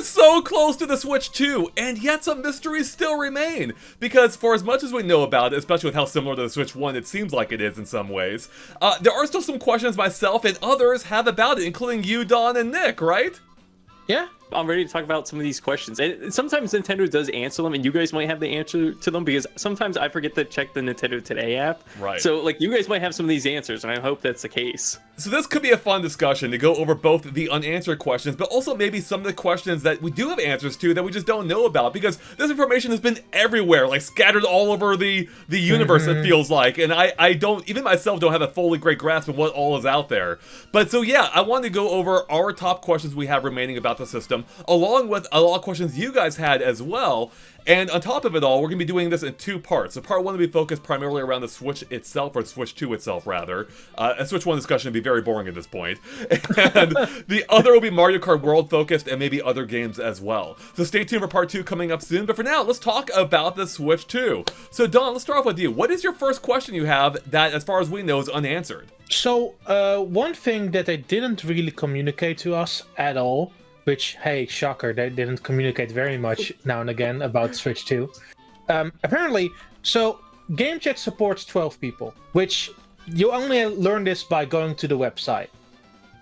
so close to the Switch 2, and yet some mysteries still remain. Because for as much as we know about it, especially with how similar to the Switch 1 it seems like it is in some ways, there are still some questions myself and others have about it, including you, Don, and Nick, right? Yeah, I'm ready to talk about some of these questions. And sometimes Nintendo does answer them, and you guys might have the answer to them, because sometimes I forget to check the Nintendo Today app. Right. So, like, you guys might have some of these answers, and I hope that's the case. So this could be a fun discussion to go over both the unanswered questions, but also maybe some of the questions that we do have answers to that we just don't know about, because this information has been everywhere, like scattered all over the universe, it feels like, and I don't, even myself don't have a fully great grasp of what all is out there. But so yeah, I wanted to go over our top questions we have remaining about the system, along with a lot of questions you guys had as well. And on top of it all, we're going to be doing this in two parts. So part one will be focused primarily around the Switch itself, or Switch 2 itself, rather. A Switch 1 discussion would be very boring at this point. And the other will be Mario Kart World focused, and maybe other games as well. So stay tuned for part 2 coming up soon. But for now, let's talk about the Switch 2. So Don, let's start off with you. What is your first question you have that, as far as we know, is unanswered? So, one thing that they didn't really communicate to us at all, which, hey, shocker, they didn't communicate very much now and again about Switch 2. Apparently, so Game Chat supports 12 people, which you only learn this by going to the website.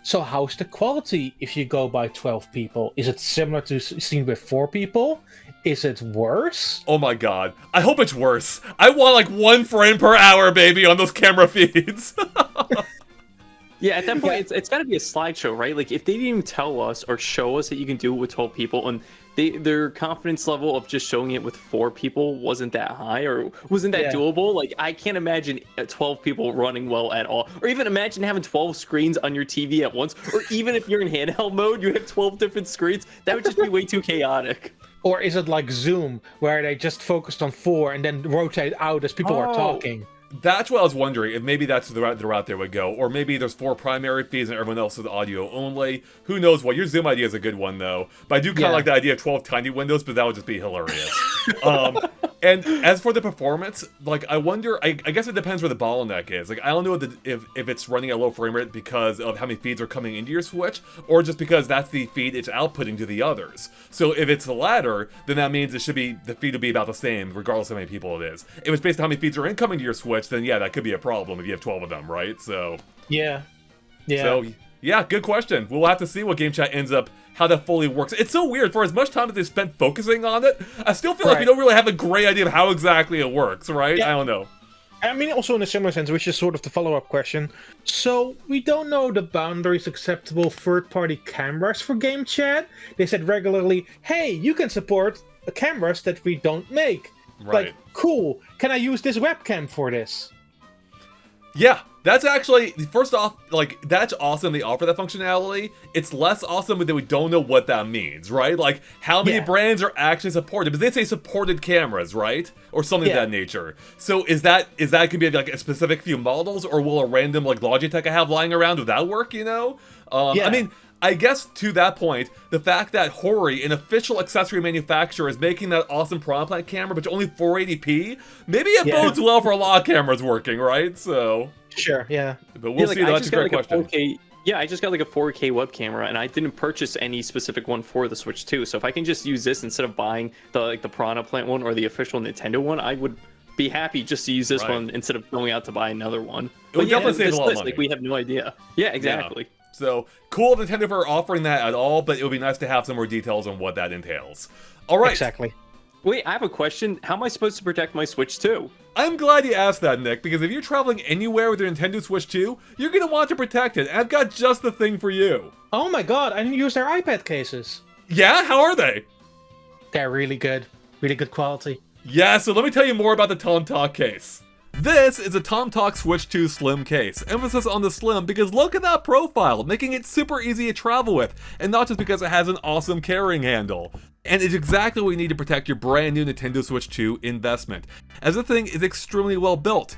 So how's the quality if you go by 12 people? Is it similar to seen with 4 people? Is it worse? Oh my god. I hope it's worse. I want like 1 frame per hour, baby, on those camera feeds. Yeah, at that point, it's got to be a slideshow, right? Like, if they didn't even tell us or show us that you can do it with 12 people, and their confidence level of just showing it with 4 people wasn't that high, or wasn't that doable, like, I can't imagine 12 people running well at all. Or even imagine having 12 screens on your TV at once, or even if you're in handheld mode, you have 12 different screens. That would just be way too chaotic. Or is it like Zoom, where they just focused on 4 and then rotate out as people are talking? That's what I was wondering, if maybe that's the route they would go. Or maybe there's 4 primary feeds and everyone else is audio only. Who knows what? Your Zoom idea is a good one, though. But I do kind of like the idea of 12 tiny windows, but that would just be hilarious. And as for the performance, like, I wonder, I guess it depends where the bottleneck is. Like, I don't know if it's running at low frame rate because of how many feeds are coming into your Switch, or just because that's the feed it's outputting to the others. So if it's the latter, then that means the feed will be about the same, regardless of how many people it is. If it's based on how many feeds are incoming to your Switch, then yeah, that could be a problem if you have 12 of them, right? So yeah. So yeah, good question. We'll have to see what Game Chat ends up, how that fully works. It's so weird. For as much time as they spent focusing on it, I still feel like we don't really have a great idea of how exactly it works, right? Yeah. I don't know. I mean, also in a similar sense, which is sort of the follow-up question. So, we don't know the boundaries acceptable third-party cameras for Game Chat. They said regularly, hey, you can support cameras that we don't make. Right. Like, cool. Can I use this webcam for this? Yeah, that's actually, first off, like, that's awesome they offer that functionality. It's less awesome that we don't know what that means, right? Like, how many brands are actually supported? Because they say supported cameras, right? Or something of that nature. So is that gonna be like a specific few models, or will a random, like, Logitech I have lying around, would that work, you know? I mean, I guess to that point, the fact that Hori, an official accessory manufacturer, is making that awesome Piranha Plant camera, but only 480p, maybe it bodes well for a lot of cameras working, right? So sure, yeah. But we'll see. That's a great question. I just got like a 4K web camera, and I didn't purchase any specific one for the Switch 2. So if I can just use this instead of buying the Piranha Plant one or the official Nintendo one, I would be happy just to use this one instead of going out to buy another one. It would definitely save a lot of money. Like, we have no idea. Yeah, exactly. Yeah. So, cool of Nintendo for offering that at all, but it would be nice to have some more details on what that entails. All right. Exactly. Wait, I have a question. How am I supposed to protect my Switch 2? I'm glad you asked that, Nick, because if you're traveling anywhere with your Nintendo Switch 2, you're going to want to protect it, and I've got just the thing for you. Oh my god, I didn't use their iPad cases. Yeah? How are they? They're really good. Really good quality. Yeah, so let me tell you more about the TomTalk case. This is a TomTalk Switch 2 Slim case. Emphasis on the slim because look at that profile, making it super easy to travel with, and not just because it has an awesome carrying handle. And it's exactly what you need to protect your brand new Nintendo Switch 2 investment, as the thing is extremely well built.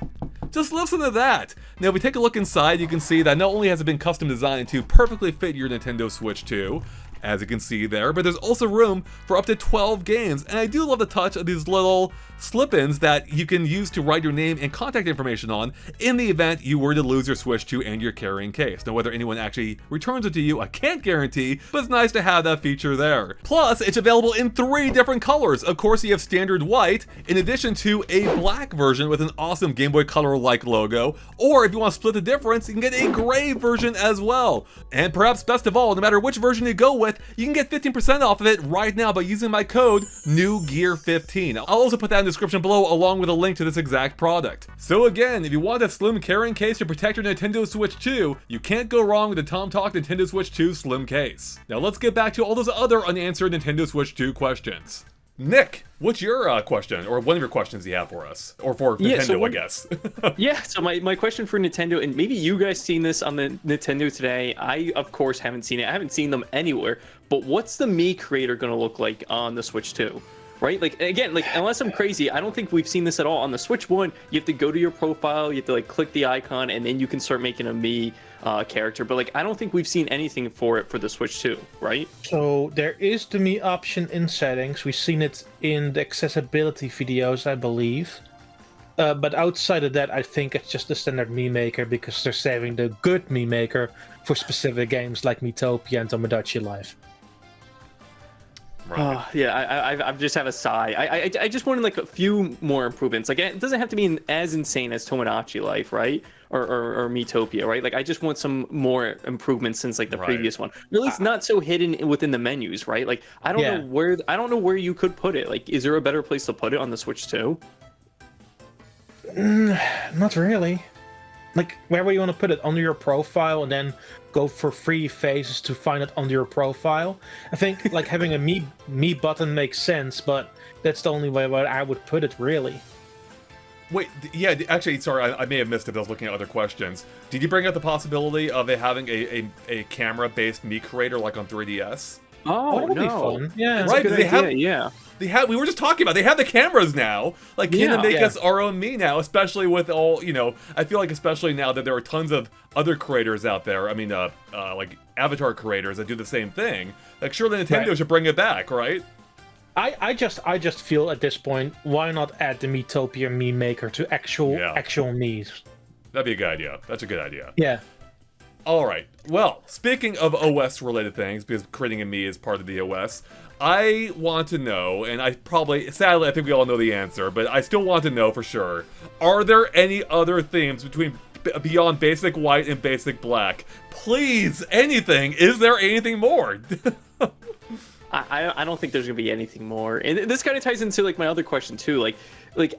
Just listen to that! Now if we take a look inside, you can see that not only has it been custom designed to perfectly fit your Nintendo Switch 2, as you can see there, but there's also room for up to 12 games, and I do love the touch of these little slip-ins that you can use to write your name and contact information on in the event you were to lose your Switch 2 and your carrying case. Now, whether anyone actually returns it to you, I can't guarantee, but it's nice to have that feature there. Plus, it's available in 3 different colors. Of course, you have standard white, in addition to a black version with an awesome Game Boy Color-like logo, or if you want to split the difference, you can get a gray version as well. And perhaps best of all, no matter which version you go with, you can get 15% off of it right now by using my code NEWGEAR15. I'll also put that in the description below along with a link to this exact product. So again, if you want a slim carrying case to protect your Nintendo Switch 2, you can't go wrong with the Tom Talk Nintendo Switch 2 slim case. Now let's get back to all those other unanswered Nintendo Switch 2 questions. Nick, what's your question, or one of your questions you have for us? Or for Nintendo, I guess. Yeah, so my question for Nintendo, and maybe you guys seen this on the Nintendo Today. I, of course, haven't seen it. I haven't seen them anywhere. But what's the Mii creator going to look like on the Switch 2? Right? Like, again, like, unless I'm crazy, I don't think we've seen this at all. On the Switch 1, you have to go to your profile, you have to, like, click the icon, and then you can start making a Mii character. But, like, I don't think we've seen anything for it for the Switch 2, right? So there is the Mii option in settings. We've seen it in the accessibility videos, I believe. But outside of that, I think it's just the standard Mii Maker because they're saving the good Mii Maker for specific games like Miitopia and Tomodachi Life. Right. Yeah, I just have a sigh. I just wanted like a few more improvements. Like, it doesn't have to be as insane as Tomodachi Life, right? Or Miitopia, right? Like, I just want some more improvements since like the previous one. Or at least not so hidden within the menus, right? Like, I don't know where you could put it. Like, is there a better place to put it on the Switch 2? Not really. Like, where would you want to put it? Under your profile and then go for free phases to find it under your profile? I think like having a me button makes sense, but that's the only way I would put it, really. Wait, yeah, actually, sorry, I may have missed it. I was looking at other questions. Did you bring up the possibility of it having a camera-based Mii creator like on 3DS? Oh, that would be fun. Yeah, right. They have. We were just talking about. They have the cameras now. Like, can they make us our own Mii now? Especially with all, I feel like especially now that there are tons of other creators out there. I mean, like avatar creators that do the same thing. Like, surely Nintendo should bring it back, right? I just feel at this point, why not add the Miitopia Mii Maker to actual Miis? That'd be a good idea. That's a good idea. Yeah. All right. Well, speaking of OS-related things, because creating a Mii is part of the OS, I want to know, and sadly, I think we all know the answer, but I still want to know for sure, are there any other themes beyond Basic White and Basic Black? Please, anything. Is there anything more? I don't think there's gonna be anything more, and this kind of ties into like my other question too. Like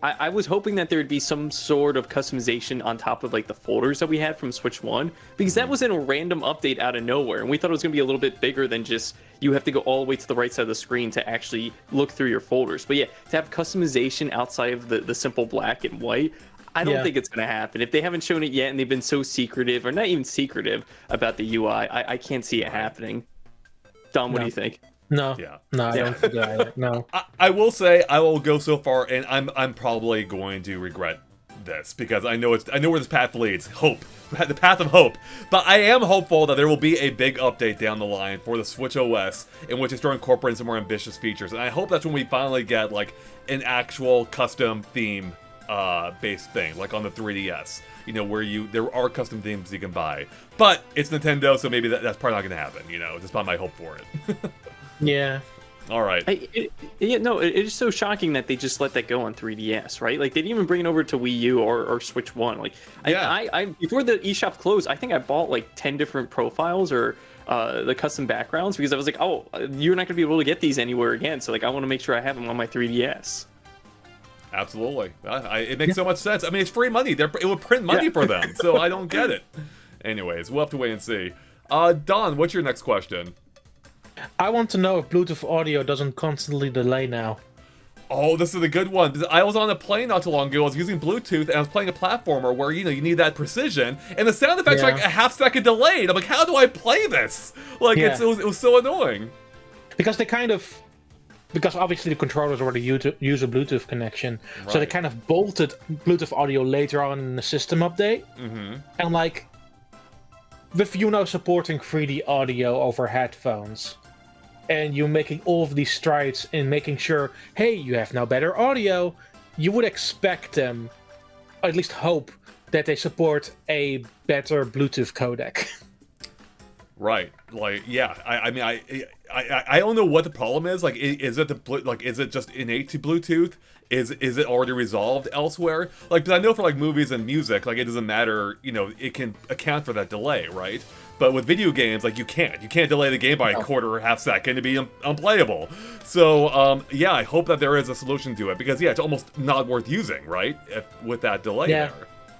I was hoping that there would be some sort of customization on top of like the folders that we had from Switch 1, because that was in a random update out of nowhere, and we thought it was gonna be a little bit bigger than just you have to go all the way to the right side of the screen to actually look through your folders. But yeah, to have customization outside of the simple black and white, I don't think it's going to happen. If they haven't shown it yet and they've been so secretive, or not even secretive about the UI, I can't see it happening. Dom, what do you think? No, I don't think that. No. I will say I will go so far, and I'm probably going to regret this because I know where this path leads. Hope, the path of hope. But I am hopeful that there will be a big update down the line for the Switch OS in which they start incorporating some more ambitious features, and I hope that's when we finally get like an actual custom theme based thing, like on the 3DS. Where there are custom themes you can buy, but it's Nintendo, so maybe that's probably not going to happen. That's not my hope for it. Yeah. All right. It is so shocking that they just let that go on 3DS, right? Like, they didn't even bring it over to Wii U or Switch 1. Like, I before the eShop closed, I think I bought like 10 different profiles or the custom backgrounds, because I was like, oh, you're not going to be able to get these anywhere again. So, like, I want to make sure I have them on my 3DS. Absolutely. It makes so much sense. I mean, it's free money. It would print money for them, so I don't get it. Anyways, we'll have to wait and see. Don, what's your next question? I want to know if Bluetooth audio doesn't constantly delay now. Oh, this is a good one. I was on a plane not too long ago. I was using Bluetooth, and I was playing a platformer where, you need that precision, and the sound effects are like a half-second delayed. I'm like, how do I play this? Like, it was so annoying. Because because obviously the controllers already use a Bluetooth connection, so they kind of bolted Bluetooth audio later on in the system update. And like, with supporting 3D audio over headphones, and you're making all of these strides in making sure, hey, you have now better audio, you would expect them, or at least hope, that they support a better Bluetooth codec. Right. Like, yeah. I mean, I don't know what the problem is. Like, is it is it just innate to Bluetooth? Is it already resolved elsewhere? Like, because I know for like movies and music, like it doesn't matter. You know, it can account for that delay, right? But with video games, like you can't delay the game by a quarter or half second to be unplayable. So yeah, I hope that there is a solution to it because yeah, it's almost not worth using, right? With that delay there.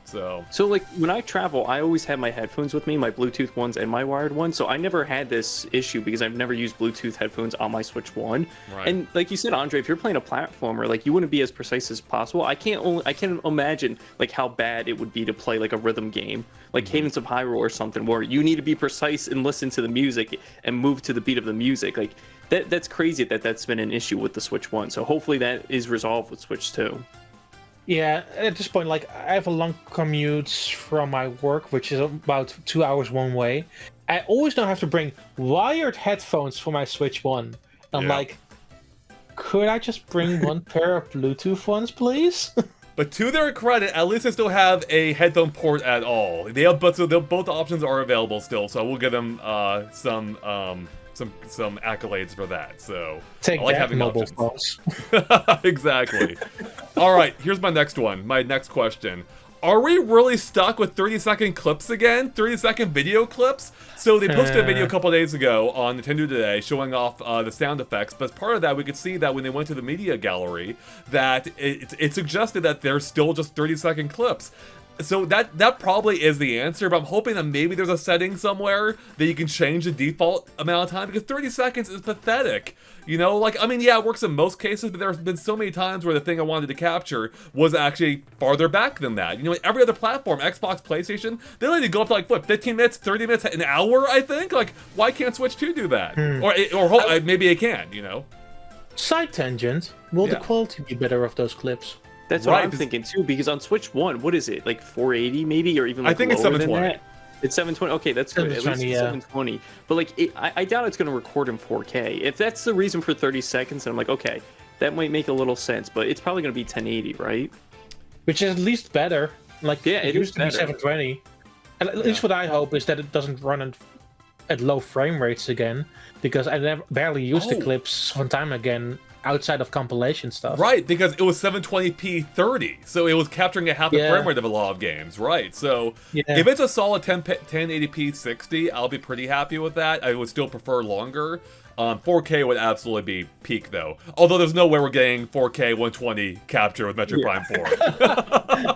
So like when I travel, I always have my headphones with me, my Bluetooth ones and my wired ones. So I never had this issue because I've never used Bluetooth headphones on my Switch 1. Right. And like you said, Andre, if you're playing a platformer, like you wouldn't be as precise as possible. I can't imagine like how bad it would be to play like a rhythm game, like Cadence of Hyrule or something, where you need to be precise and listen to the music and move to the beat of the music. Like that's crazy that's been an issue with the Switch 1. So hopefully that is resolved with Switch 2. Yeah, at this point, like, I have a long commute from my work, which is about 2 hours one way. I always now have to bring wired headphones for my Switch 1. I'm like, could I just bring one pair of Bluetooth ones, please? But to their credit, at least they still have a headphone port at all. They have, both options are available still, so I will give them some accolades for that. So take I like that, having mobile options. phones. Exactly. All right, here's my next one. My next question. Are we really stuck with 30-second clips again? 30-second video clips? So they posted a video a couple days ago on Nintendo Today showing off the sound effects, but as part of that, we could see that when they went to the media gallery, that it suggested that there's still just 30-second clips. So that probably is the answer, but I'm hoping that maybe there's a setting somewhere that you can change the default amount of time, because 30 seconds is pathetic. You know, like, I mean, yeah, it works in most cases, but there's been so many times where the thing I wanted to capture was actually farther back than that. You know, every other platform, Xbox, PlayStation, they let you go up to like, what, 15 minutes, 30 minutes, an hour, I think? Like, why can't Switch 2 do that? Or maybe it can, you know? Side tangent, will the quality be better of those clips? That's what I'm thinking too, because on Switch 1, what is it, like 480 maybe, or even like I think it's 720. It's 720. Okay, that's good. At least it's 720. But like, I doubt it's going to record in 4K. If that's the reason for 30 seconds, then I'm like, okay, that might make a little sense. But it's probably going to be 1080, right? Which is at least better. Like, yeah, it used to be 720. And at least what I hope is that it doesn't run at low frame rates again, because I barely used the clips one time again outside of compilation stuff. Right, because it was 720p 30, so it was capturing a half the frame rate of a lot of games, right? So if it's a solid 1080p 60, I'll be pretty happy with that. I would still prefer longer. 4K would absolutely be peak, though. Although there's no way we're getting 4K 120 capture with Metroid Prime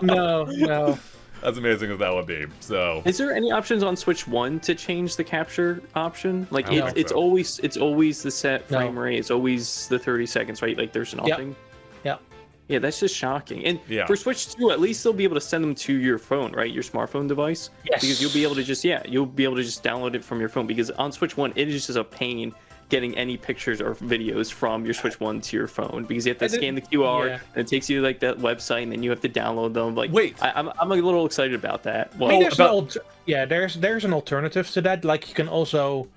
4. No. As amazing as that would be. So, is there any options on Switch 1 to change the capture option? Like it's always the set frame rate. It's always the 30 seconds, right? Like there's nothing. Yeah, that's just shocking. And for Switch 2, at least they'll be able to send them to your phone, right? Your smartphone device. Yes. Because you'll be able to just download it from your phone. Because on Switch 1, it is just a pain getting any pictures or videos from your Switch 1 to your phone, because you have to scan the QR and it takes you to like that website, and then you have to download them. Like, wait, I'm a little excited about that. Well, there's an alternative to that. Like, you can also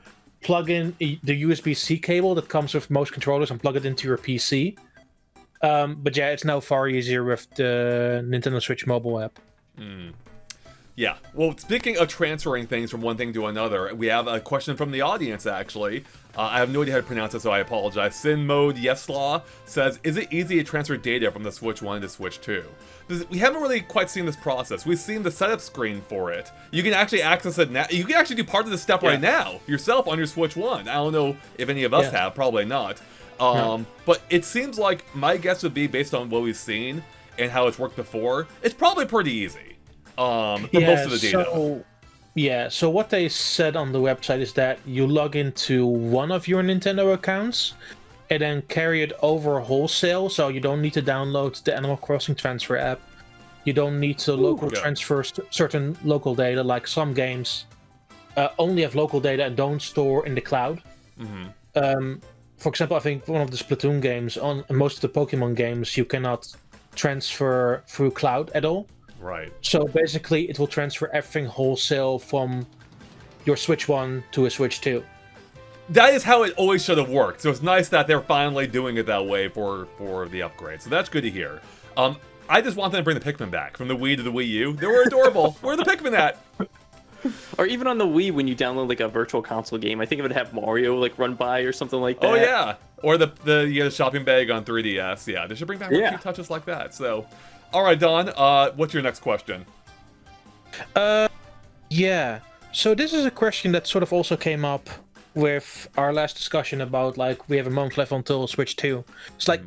plug in the USB-C cable that comes with most controllers and plug it into your PC. But yeah, it's now far easier with the Nintendo Switch mobile app. Yeah. Well, speaking of transferring things from one thing to another, we have a question from the audience, actually. I have no idea how to pronounce it, so I apologize. Sin Mode Yeslaw says, is it easy to transfer data from the Switch 1 to Switch 2? We haven't really quite seen this process. We've seen the setup screen for it. You can actually access it now. You can actually do part of this step right now yourself on your Switch 1. I don't know if any of us have. Probably not. But it seems like my guess would be, based on what we've seen and how it's worked before, it's probably pretty easy for most of the data. So what they said on the website is that you log into one of your Nintendo accounts and then carry it over wholesale, so you don't need to download the Animal Crossing transfer app. You don't need to transfer certain local data, like some games only have local data and don't store in the cloud. For example, I think one of the Splatoon games, on most of the Pokemon games, you cannot transfer through cloud at all. Right. So basically, it will transfer everything wholesale from your Switch 1 to a Switch 2. that is how it always should have worked. So it's nice that they're finally doing it that way for the upgrade. So that's good to hear. I just want them to bring the Pikmin back from the Wii to the Wii U. They were adorable. Where are the Pikmin at? Or even on the Wii, when you download like a virtual console game, I think it would have Mario like run by or something like that. Oh yeah, or the you get a shopping bag on 3DS. Yeah, they should bring back more cute touches like that. So, all right, Don, what's your next question? Yeah. So this is a question that sort of also came up with our last discussion about like we have a month left until Switch 2. It's like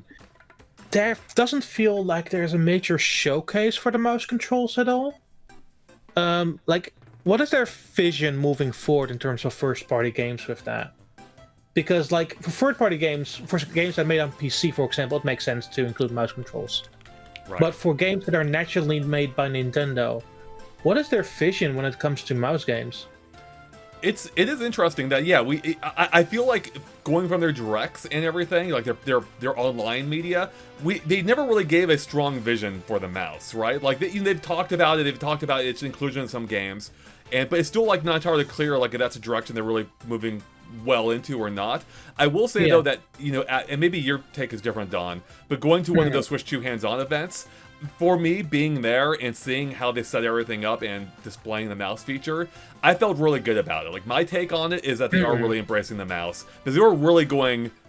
there doesn't feel like there's a major showcase for the mouse controls at all. Like, what is their vision moving forward in terms of first-party games with that? Because, like, for third-party games, for games that are made on PC, for example, it makes sense to include mouse controls. Right. But for games that are naturally made by Nintendo, what is their vision when it comes to mouse games? It is interesting that I feel like going from their directs and everything, like their online media, they never really gave a strong vision for the mouse, right? Like they've talked about it, its inclusion in some games, but it's still like not entirely clear like if that's a direction they're really moving well into or not. I will say though that and maybe your take is different, Don, but going to one of those Switch 2 hands-on events, for me, being there and seeing how they set everything up and displaying the mouse feature, I felt really good about it. Like, my take on it is that they are really embracing the mouse. Because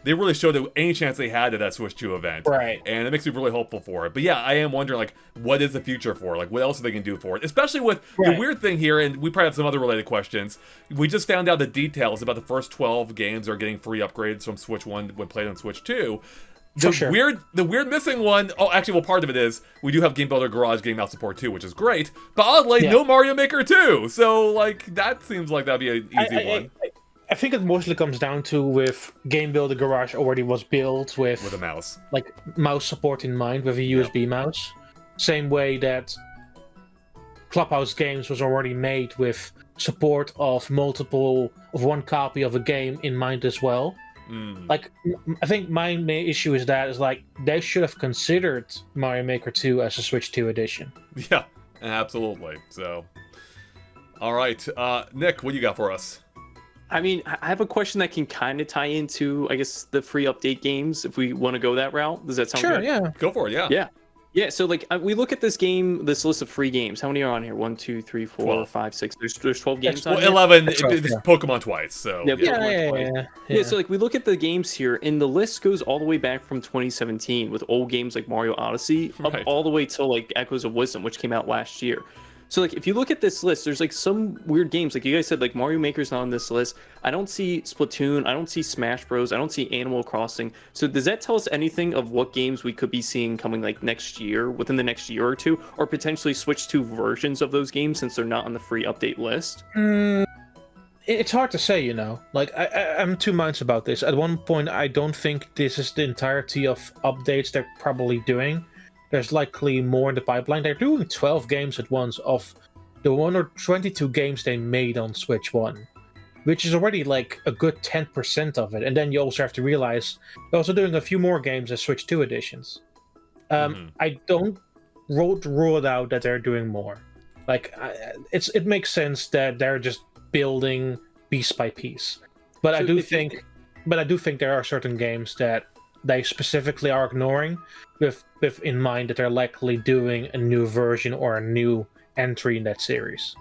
they really showed it any chance they had at that Switch 2 event. Right. And it makes me really hopeful for it. But yeah, I am wondering, like, what is the future for it? Like, what else are they can do for it? Especially with the weird thing here, and we probably have some other related questions. We just found out the details about the first 12 games are getting free upgrades from Switch 1 when played on Switch 2. The weird missing one. Oh, actually, well, part of it is we do have Game Builder Garage getting mouse support too, which is great. But oddly, no Mario Maker 2. So, like, that seems like that'd be an easy one. I think it mostly comes down to with Game Builder Garage already was built with a mouse, like mouse support in mind, with a USB mouse. Same way that Clubhouse Games was already made with support of one copy of a game in mind as well. Like, I think my main issue is like they should have considered Mario Maker 2 as a Switch 2 edition. Yeah, absolutely. So, all right, Nick, what do you got for us? I mean, I have a question that can kind of tie into, I guess, the free update games, if we want to go that route. Does that sound good? Sure, yeah. Go for it, yeah. Yeah, so, like, we look at this list of free games. How many are on here? 1, 2, 3, 4, 12. 5, 6. There's 12 games on here? 11. It's Pokemon twice, so... Yeah, so, like, we look at the games here, and the list goes all the way back from 2017 with old games like Mario Odyssey, up all the way till, like, Echoes of Wisdom, which came out last year. So, like, if you look at this list, there's, like, some weird games. Like you guys said, like, Mario Maker's not on this list. I don't see Splatoon. I don't see Smash Bros. I don't see Animal Crossing. So does that tell us anything of what games we could be seeing coming, like, next year, within the next year or two? Or potentially Switch 2 versions of those games since they're not on the free update list? It's hard to say, Like, I'm two minds about this. At one point, I don't think this is the entirety of updates they're probably doing. There's likely more in the pipeline. They're doing 12 games at once of the 22 games they made on Switch 1, which is already like a good 10% of it. And then you also have to realize they're also doing a few more games as Switch 2 editions. I don't rule it out that they're doing more. Like, it makes sense that they're just building piece by piece. But I do think there are certain games that they specifically are ignoring with in mind that they're likely doing a new version or a new entry in that series.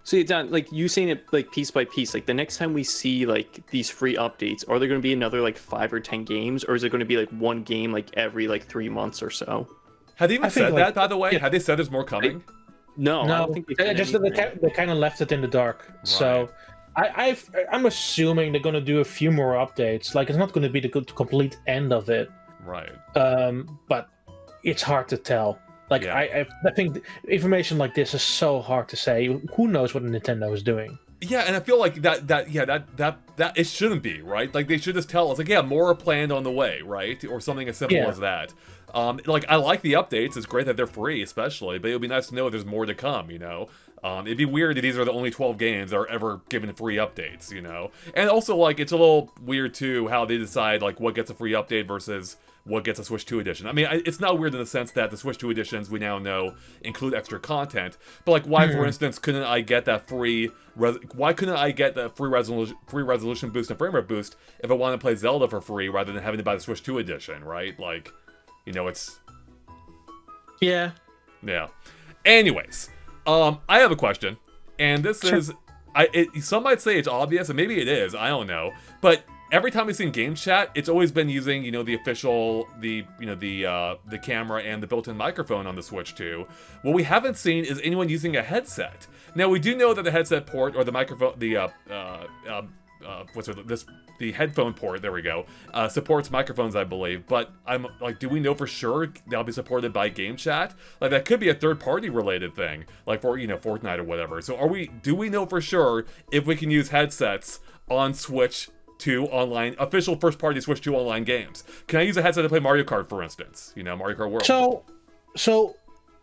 So, Don, like, you saying it like piece by piece, like the next time we see like these free updates, are there going to be another like 5 or 10 games, or is it going to be like one game like every like 3 months or so? Have they even said that, by the way? Have they said there's more coming? No, I don't think they kind of left it in the dark. Right. So I'm assuming they're going to do a few more updates. Like, it's not going to be the complete end of it. Right. But it's hard to tell. Like, I think information like this is so hard to say. Who knows what Nintendo is doing? Yeah, and I feel like that it shouldn't be, right? Like, they should just tell us, like, yeah, more are planned on the way, right? Or something as simple as that. Like, I like the updates. It's great that they're free, especially, but it would be nice to know if there's more to come, It'd be weird if these are the only 12 games that are ever given free updates, you know? And also, like, it's a little weird, too, how they decide, like, what gets a free update versus what gets a Switch 2 edition. I mean, it's not weird in the sense that the Switch 2 editions, we now know, include extra content. But, like, why, for instance, couldn't I get that free... why couldn't I get the free resolution boost and frame rate boost if I want to play Zelda for free rather than having to buy the Switch 2 edition, right? Like, you know, it's... Yeah. Yeah. Anyways... I have a question, and this is, some might say it's obvious, and maybe it is, I don't know, but every time we've seen game chat, it's always been using, you know, the official, the camera and the built-in microphone on the Switch 2. What we haven't seen is anyone using a headset. Now, we do know that the headset port, or the microphone, the headphone port, there we go, supports microphones, I believe, but I'm like, do we know for sure that'll be supported by game chat? Like, that could be a third-party related thing, like for, you know, Fortnite or whatever. So do we know for sure if we can use headsets on Switch 2 online, official first-party Switch 2 online games? Can I use a headset to play Mario Kart, for instance? You know, Mario Kart World. So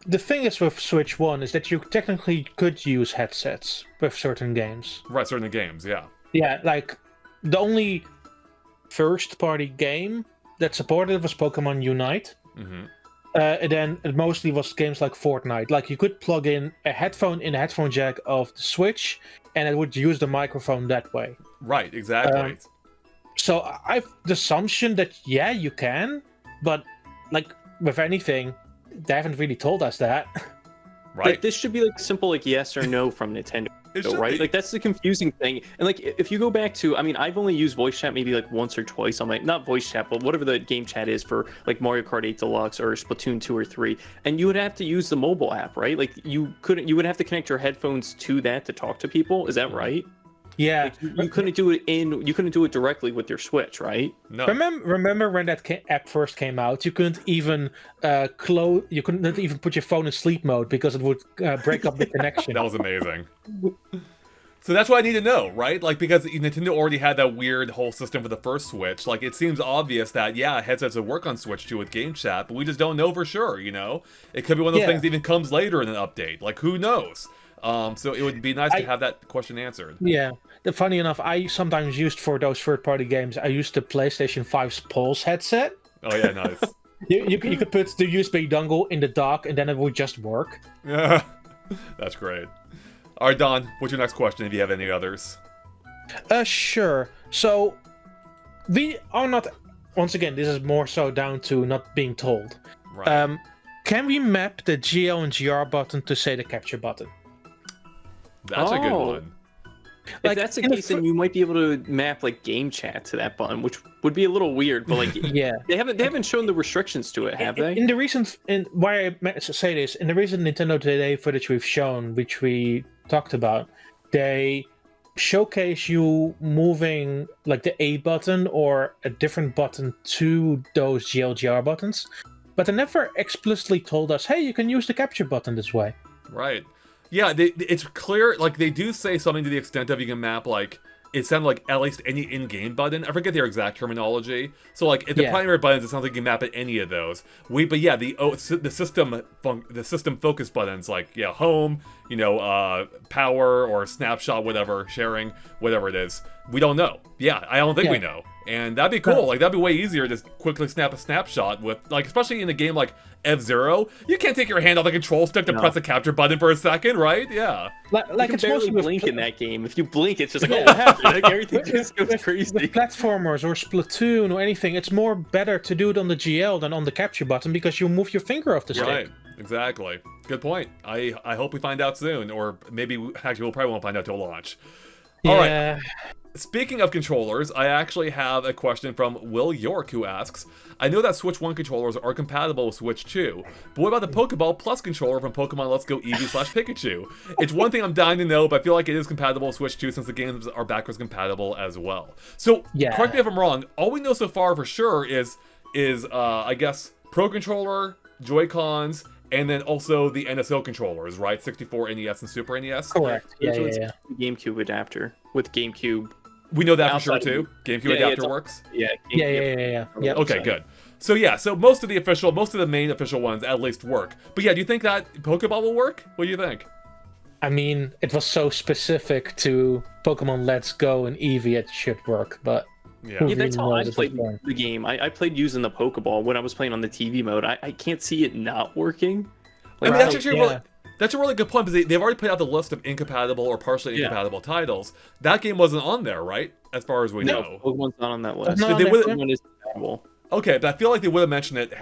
the thing is with Switch 1 is that you technically could use headsets with certain games. Right, certain games, yeah. Yeah, like, the only first-party game that supported it was Pokemon Unite. And then it mostly was games like Fortnite. Like, you could plug in a headphone in the headphone jack of the Switch, and it would use the microphone that way. Right, exactly. So I've the assumption that, yeah, you can, but, like, with anything, they haven't really told us that. Right. Like, this should be, like, simple, like, yes or no from Nintendo. Right? Be. Like, that's the confusing thing. And, like, if you go back to, I mean, I've only used voice chat maybe, like, once or twice on my, not voice chat, but whatever the game chat is for, like, Mario Kart 8 Deluxe or Splatoon 2 or 3. And you would have to use the mobile app, right? Like, you would have to connect your headphones to that to talk to people. Is that right? Yeah. Like, you couldn't do it directly with your Switch, right? No. Remember when that app first came out? You couldn't even you couldn't even put your phone in sleep mode because it would break up the connection. That was amazing. So that's what I need to know, right? Like, because Nintendo already had that weird whole system for the first Switch. Like, it seems obvious that, yeah, headsets would work on Switch 2 with game chat, but we just don't know for sure, you know? It could be one of those things that even comes later in an update. Like, who knows? So it would be nice to have that question answered. Yeah. Funny enough, I sometimes used for those third-party games, I used the PlayStation 5's Pulse headset. Oh, yeah, nice. you could put the USB dongle in the dock, and then it would just work. Yeah, that's great. All right, Don, what's your next question, if you have any others? Sure. So, we are not... Once again, this is more so down to not being told. Right. Can we map the GL and GR button to, say, the capture button? That's a good one. If that's the case, then you might be able to map like game chat to that button, which would be a little weird. But like, yeah, they haven't shown the restrictions to it, have they? In the recent, why I say this, in the recent Nintendo Today footage we've shown, which we talked about, they showcase you moving like the A button or a different button to those GLGR buttons, but they never explicitly told us, hey, you can use the capture button this way. Right. Yeah, it's clear, like, they do say something to the extent of you can map, like, it sounded like at least any in-game button. I forget their exact terminology. So, like, if the primary buttons, it sounds like you can map at any of those. But yeah, the system focus buttons, like, yeah, home, you know, power or snapshot, whatever, sharing, whatever it is. We don't know. Yeah, I don't think we know. And that'd be cool. Like, that'd be way easier to quickly snap a snapshot with, like, especially in a game like F-Zero. You can't take your hand off the control stick to press the capture button for a second, right? Yeah. Like it's barely blink in that game. If you blink, it's just like, oh, what happened? Like, everything just goes crazy. With platformers or Splatoon or anything, it's more better to do it on the GL than on the capture button because you move your finger off the stick. Right. Exactly. Good point. I hope we find out soon, or maybe actually we'll probably won't find out till launch. Yeah. All right. Speaking of controllers, I actually have a question from Will York who asks, I know that Switch 1 controllers are compatible with Switch 2, but what about the Pokeball Plus controller from Pokemon Let's Go Eevee/Pikachu? It's one thing I'm dying to know, but I feel like it is compatible with Switch 2 since the games are backwards compatible as well. So, correct me if I'm wrong, all we know so far for sure is I guess, Pro Controller, Joy-Cons, and then also the NSO controllers, right? 64 NES and Super NES? Correct. Yeah. GameCube adapter with GameCube. We know that for sure too. GameCube adapter works. Yeah. Yeah. Okay, good. So yeah, so most of the main official ones at least work. But yeah, do you think that Pokeball will work? What do you think? I mean, it was so specific to Pokemon Let's Go and Eevee, it should work, but Yeah. who Yeah, that's really how I knows at played this point? the game. I played using the Pokeball when I was playing on the TV mode. I can't see it not working. I mean, Right, that's actually yeah. that's a really good point because they've already put out the list of incompatible or partially Yeah. incompatible titles. That game wasn't on there, right? As far as we No, know. Pokemon's not on that list. not on They there, would- yeah. Pokemon is compatible. Okay, but I feel like they would have mentioned it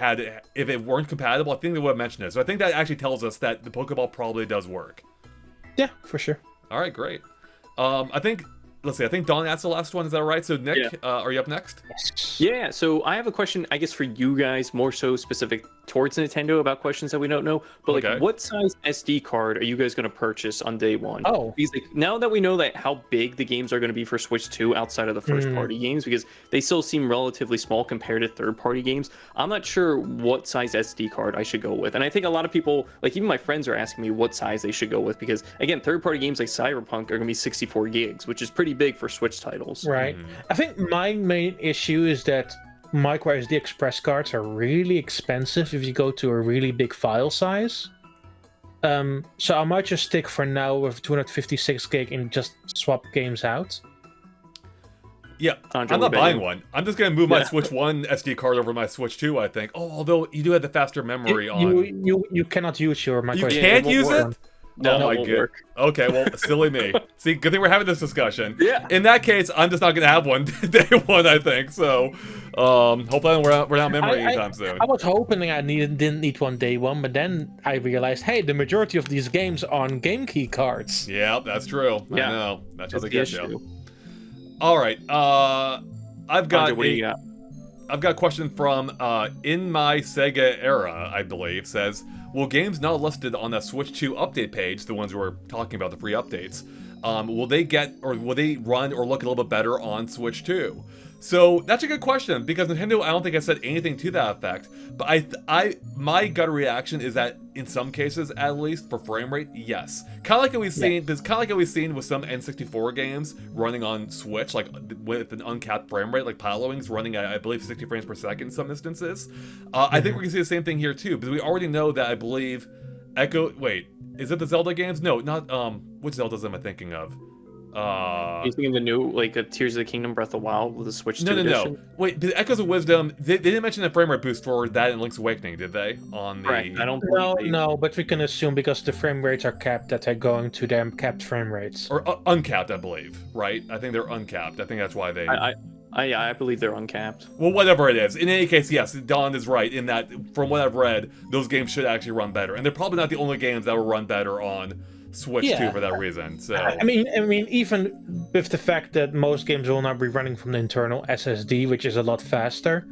if it weren't compatible. I think they would have mentioned it. So I think that actually tells us that the Pokeball probably does work. Yeah, for sure. All right, great. I think let's see. I think Don asked the last one. Is that right? So Nick, are you up next? Yeah, so I have a question, I guess, for you guys, more so specific towards Nintendo about questions that we don't know. But Okay. like, what size SD card are you guys going to purchase on day one? Oh. Because like, now that we know that how big the games are going to be for Switch 2 outside of the first-party games, because they still seem relatively small compared to third-party games, I'm not sure what size SD card I should go with. And I think a lot of people, like even my friends, are asking me what size they should go with because, again, third-party games like Cyberpunk are going to be 64 gigs, which is pretty big for Switch titles. Right. I think my main issue is that micro SD express cards are really expensive if you go to a really big file size. So I might just stick for now with 256 gig and just swap games out. Yeah, Andre, I'm what not about buying you? one. I'm just gonna move my Yeah. Switch 1 SD card over my Switch 2. I think. Oh, although you do have the faster memory on. You cannot use your micro You SD. can't won't use work. it. No, Oh my it won't god. work. Okay, well, silly me. See, good thing we're having this discussion. Yeah. In that case, I'm just not gonna have one day one. I think so. Hopefully we're out of memory anytime soon. I was hoping I didn't need one day one, but then I realized, hey, the majority of these games are on game key cards. Yeah, that's true. I Yeah. know. That's That's just a the good issue. deal. All right. I've got Andre, what do you got? I've got a question from In My Sega Era, I believe, says, will games not listed on that Switch 2 update page, the ones we're talking about, the free updates, will they run or look a little bit better on Switch 2? So that's a good question because Nintendo, I don't think I said anything to that effect. But my gut reaction is that in some cases, at least for frame rate, yes. Kind of like we've seen with some N64 games running on Switch, like with an uncapped frame rate, like Pilot Wings running at I believe 60 frames per second in some instances. I think we're gonna see the same thing here too because we already know that I believe Wait, is it the Zelda games? No, not which Zeldas am I thinking of? You thinking the new Tears of the Kingdom, Breath of the Wild with the Switch 2 No. edition? Wait, the Echoes of Wisdom, they didn't mention the frame rate boost for that in Link's Awakening, did they? On the Right. I don't No, believe they- no, but we can assume because the frame rates are capped that they're going to them capped frame rates. or uncapped, I believe, right? I think they're uncapped. I think that's why they. I believe they're uncapped. Well, whatever it is. In any case, yes, Don is right in that. From what I've read, those games should actually run better, and they're probably not the only games that will run better on Switch 2 for that reason. So. I mean, even with the fact that most games will now be running from the internal SSD, which is a lot faster.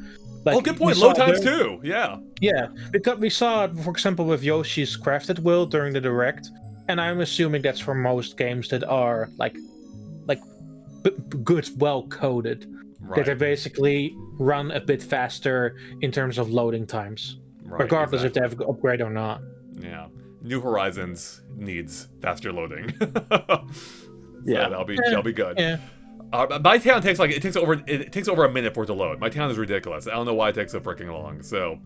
Like, oh, good point. we Load saw times there- too. Yeah. Yeah, because we saw it, for example, with Yoshi's Crafted World during the Direct, and I'm assuming that's for most games that are like good, well coded. That they Right. basically run a bit faster in terms of loading times, Right, regardless if they exactly. have an upgrade or not. Yeah. New Horizons needs faster loading. So Yeah. that'll be good. Yeah. My town takes over a minute for it to load. My town is ridiculous. I don't know why it takes so freaking long. So,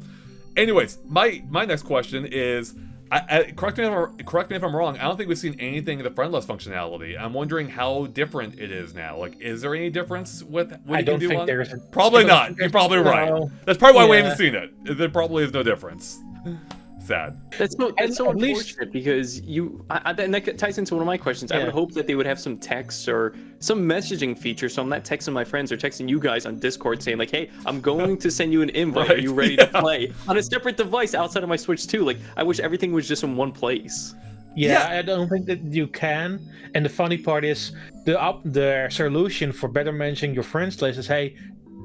anyways, my next question is, correct me if I'm wrong. I don't think we've seen anything in the friendless functionality. I'm wondering how different it is now. Like, is there any difference with what I you don't can do think on? there's. Probably I don't not. think You're there's- probably right. no. That's probably why we Yeah. haven't seen it. There probably is no difference. Sad. That's so at least- unfortunate because and that ties into one of my questions. I Yeah. would hope that they would have some text or some messaging feature, so I'm not texting my friends or texting you guys on Discord saying like, "Hey, I'm going to send you an invite. Are Right, you ready yeah. to play?" On a separate device outside of my Switch 2. Like, I wish everything was just in one place. Yeah, I don't think that you can. And the funny part is, the solution for better managing your friends list is, hey,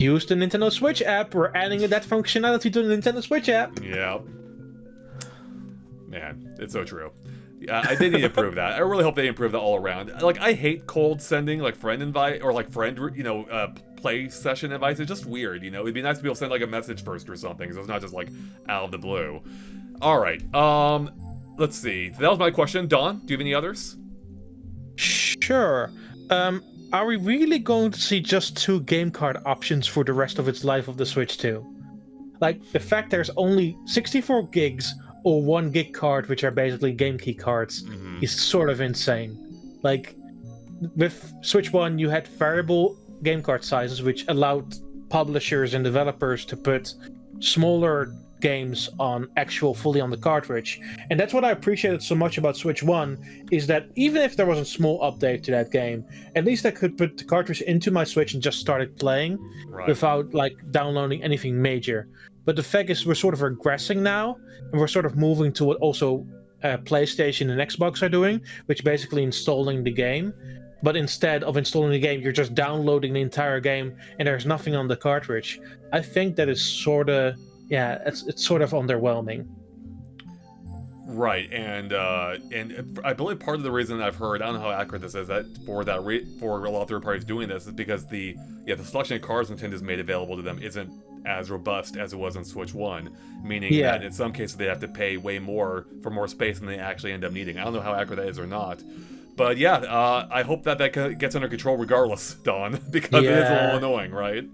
use the Nintendo Switch app. We're adding that functionality to the Nintendo Switch app. Yeah. Man, it's so true. Yeah, they need to improve that. I really hope they improve that all around. Like, I hate cold sending, like, friend invite, or, like, friend, play session invites. It's just weird, It'd be nice to be able to send, like, a message first or something, so it's not just, like, out of the blue. Alright, let's see. That was my question. Don, do you have any others? Sure. Are we really going to see just 2 game card options for the rest of its life of the Switch 2? Like, the fact there's only 64 gigs or 1 gig card, which are basically game key cards, is sort of insane. Like, with Switch 1, you had variable game card sizes, which allowed publishers and developers to put smaller games on actual fully on the cartridge. And that's what I appreciated so much about Switch 1, is that even if there was a small update to that game, at least I could put the cartridge into my Switch and just started playing without like downloading anything major. But the fact is, we're sort of regressing now, and we're sort of moving to what also PlayStation and Xbox are doing, which basically installing the game. But instead of installing the game, you're just downloading the entire game, and there's nothing on the cartridge. I think that is sort of, it's sort of underwhelming. Right, and I believe part of the reason I've heard, I don't know how accurate this is, that for a lot of third parties doing this is because the selection of cards Nintendo's made available to them isn't as robust as it was in Switch 1, meaning that in some cases they have to pay way more for more space than they actually end up needing. I don't know how accurate that is or not. But I hope that gets under control regardless, Don, because it is a little annoying, right?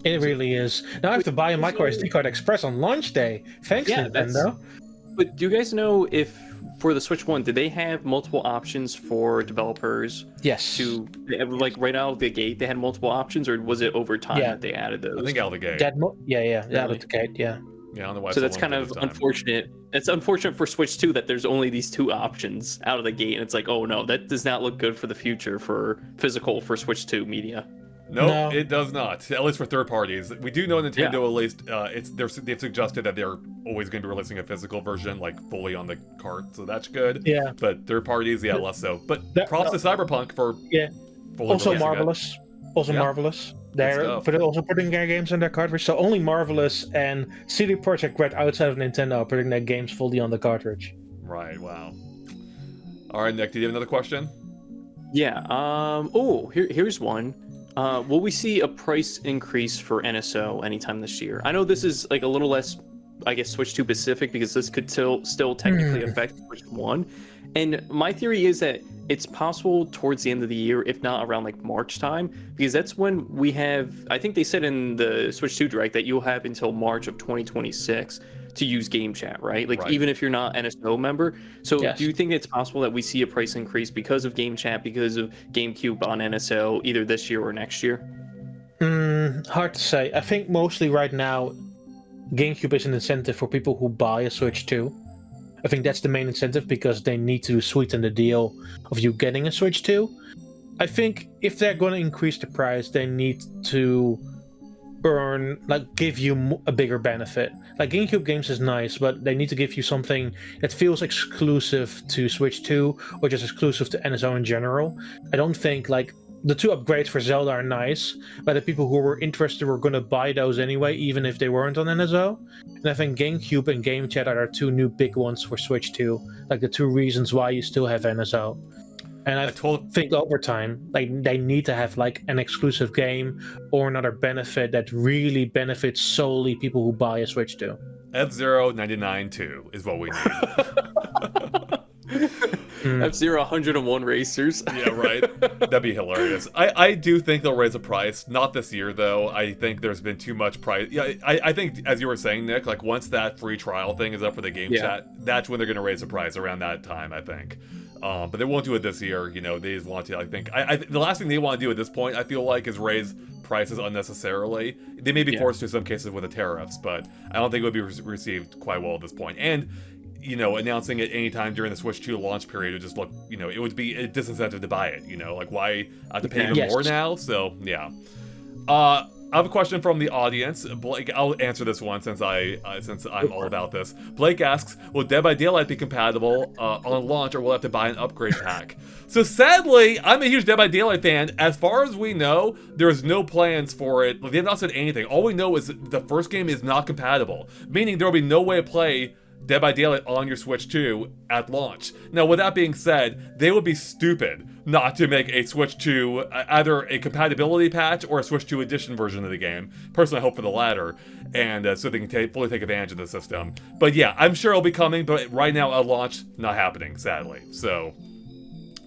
It really is. Now I have to buy a micro SD card express on launch day. Thanks, Nintendo. But do you guys know if, for the Switch 1, did they have multiple options for developers? Yes. To, like, right out of the gate, they had multiple options, or was it over time that they added those? I think out of the gate. Out of the gate, yeah. Yeah, on the West. So that's kind of unfortunate. It's unfortunate for Switch 2 that there's only these two options out of the gate, and it's like, oh no, that does not look good for the future for physical for Switch 2 media. No, it does not. At least for third parties. We do know Nintendo, at least, they've suggested that they're always going to be releasing a physical version, like, fully on the cart, so that's good. Yeah. But third parties, less so. But props to Cyberpunk for fully also Marvelous. Also Marvelous. They're also putting their games on their cartridge, so only Marvelous and CD Projekt Red outside of Nintendo are putting their games fully on the cartridge. Right, wow. Alright, Nick, do you have another question? Yeah, here's one. Will we see a price increase for NSO anytime this year? I know this is like a little less, I guess, Switch 2 specific, because this could still technically affect Switch 1. And my theory is that it's possible towards the end of the year, if not around like March time, because that's when we have, I think they said in the Switch 2 Direct that you'll have until March of 2026 to use Game Chat, right? Like, even if you're not NSO member. So do you think it's possible that we see a price increase because of Game Chat, because of GameCube on NSO, either this year or next year? Hard to say. I think mostly right now, GameCube is an incentive for people who buy a Switch 2. I think that's the main incentive, because they need to sweeten the deal of you getting a Switch 2. I think if they're going to increase the price, they need to give you a bigger benefit. Like, GameCube games is nice, but they need to give you something that feels exclusive to Switch 2 or just exclusive to NSO in general. I don't think, like, the two upgrades for Zelda are nice, but the people who were interested were going to buy those anyway, even if they weren't on NSO. And I think GameCube and Game Chat are the two new big ones for Switch 2, like the two reasons why you still have NSO. And I think over time, like, they need to have like an exclusive game or another benefit that really benefits solely people who buy a Switch 2. F-Zero 99-2 is what we need. F-Zero 101 Racers. Yeah, right. That'd be hilarious. I do think they'll raise the price. Not this year, though. I think there's been too much price. Yeah, I think, as you were saying, Nick, like, once that free trial thing is up for the Game Chat, that's when they're going to raise the price, around that time, I think. But they won't do it this year. You know, they just want to, I think. The last thing they want to do at this point, I feel like, is raise prices unnecessarily. They may be forced to in some cases with the tariffs, but I don't think it would be received quite well at this point. And, you know, announcing it anytime during the Switch 2 launch period would just look, you know, it would be a disincentive to buy it, you know? Like, why I have to pay even more now? So, yeah. I have a question from the audience. Blake, I'll answer this one since I'm all about this. Blake asks, will Dead by Daylight be compatible on launch, or will I have to buy an upgrade pack? So sadly, I'm a huge Dead by Daylight fan. As far as we know, there's no plans for it. They have not said anything. All we know is that the first game is not compatible, meaning there will be no way to play Dead by Daylight on your Switch 2 at launch. Now, with that being said, they would be stupid not to make a Switch 2, either a compatibility patch or a Switch 2 edition version of the game. Personally, I hope for the latter, and so they can fully take advantage of the system. But yeah, I'm sure it'll be coming, but right now at launch, not happening, sadly. So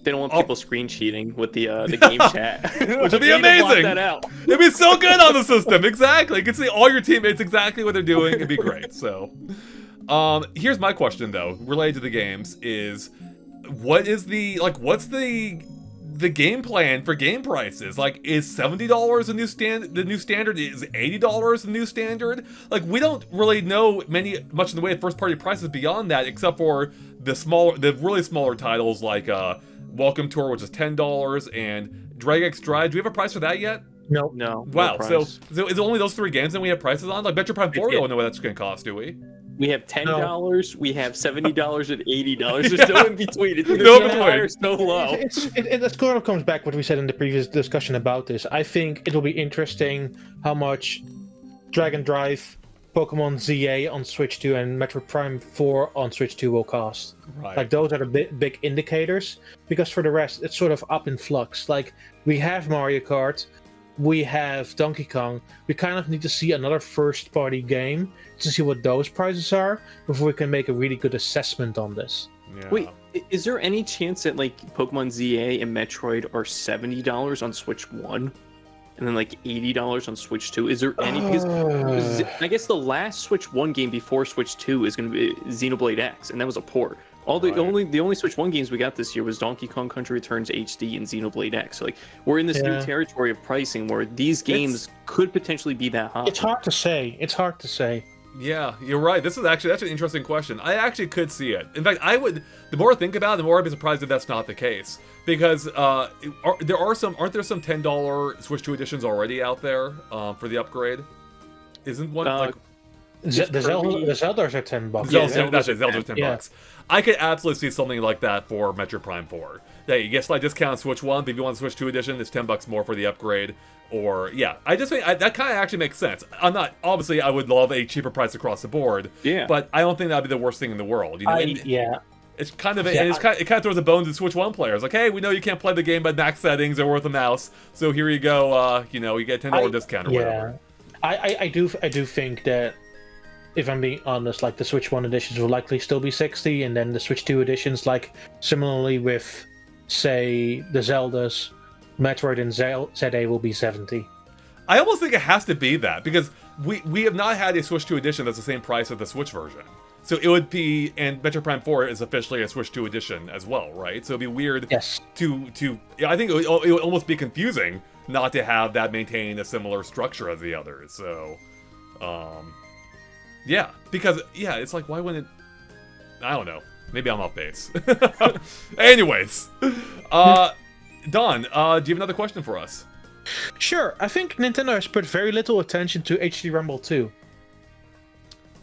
they don't want people screen cheating with the game chat, which would be amazing. It'd be so good on the system. Exactly, you can see all your teammates exactly what they're doing. It'd be great. So. Here's my question, though, related to the games, is what's the game plan for game prices? Like, is $70 the new standard? Is $80 the new standard? Like, we don't really know much in the way of first party prices beyond that, except for the really smaller titles like Welcome Tour, which is $10, and Drag Drive. Do we have a price for that yet? No. Wow. No So price. is it only those 3 games that we have prices on? Like Metro Prime 4, we don't know what that's going to cost, do we? We have $10, we have $70 and $80. There's no in between. It's No so between. high or so low. It sort of comes back what we said in the previous discussion about this. I think it will be interesting how much Dragon Drive, Pokemon ZA on Switch 2, and Metroid Prime 4 on Switch 2 will cost. Right. Like, those are the big indicators, because for the rest, it's sort of up in flux. Like, we have Mario Kart, we have Donkey Kong. We kind of need to see another first-party game to see what those prices are before we can make a really good assessment on this. Yeah. Wait, is there any chance that like Pokemon ZA and Metroid are $70 on Switch 1? And then like $80 on Switch 2? Is there any? Because I guess the last Switch 1 game before Switch 2 is going to be Xenoblade X, and that was a port. The only Switch 1 games we got this year was Donkey Kong Country Returns HD and Xenoblade X. So like, we're in this new territory of pricing where these games could potentially be that high. It's hard to say. Yeah, you're right. That's an interesting question. I actually could see it. In fact, the more I think about it, the more I'd be surprised if that's not the case. Because aren't there some $10 Switch 2 editions already out there for the upgrade? Isn't one like The Zeldas are $10. Zelda's $10. I could absolutely see something like that for Metro Prime 4. Hey, you get slight discount on Switch 1, but if you want the Switch 2 edition, it's $10 more for the upgrade. Or, yeah, I just think that kind of actually makes sense. Obviously, I would love a cheaper price across the board. Yeah. But I don't think that'd be the worst thing in the world. You know? It's kind of it kind of throws a bone to Switch 1 players. Like, hey, we know you can't play the game by max settings or with a mouse, so here you go. You get a $10 discount or whatever. I do think that, if I'm being honest, like the Switch 1 editions will likely still be 60, and then the Switch 2 editions, like similarly with, say, the Zeldas, Metroid and ZA will be 70. I almost think it has to be that, because we have not had a Switch 2 edition that's the same price as the Switch version. So it would be, and Metro Prime 4 is officially a Switch 2 edition as well, right? So it'd be weird I think it would almost be confusing not to have that maintain a similar structure as the others. So, yeah, because, it's like, why wouldn't it, I don't know. Maybe I'm off base. Anyways, Don, do you have another question for us? Sure. I think Nintendo has put very little attention to HD Rumble 2.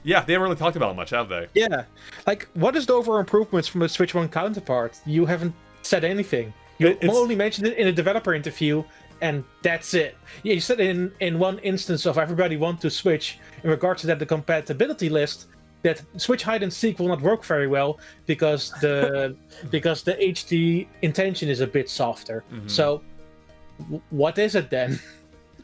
Yeah, they haven't really talked about it much, have they? Yeah. Like, what is the overall improvements from the Switch 1 counterpart? You haven't said anything. You only mentioned it in a developer interview, and that's it. Yeah, you said in one instance of everybody want to switch, in regards to that, the compatibility list, that Switch Hide and Seek will not work very well because the HD intention is a bit softer. Mm-hmm. So, what is it then?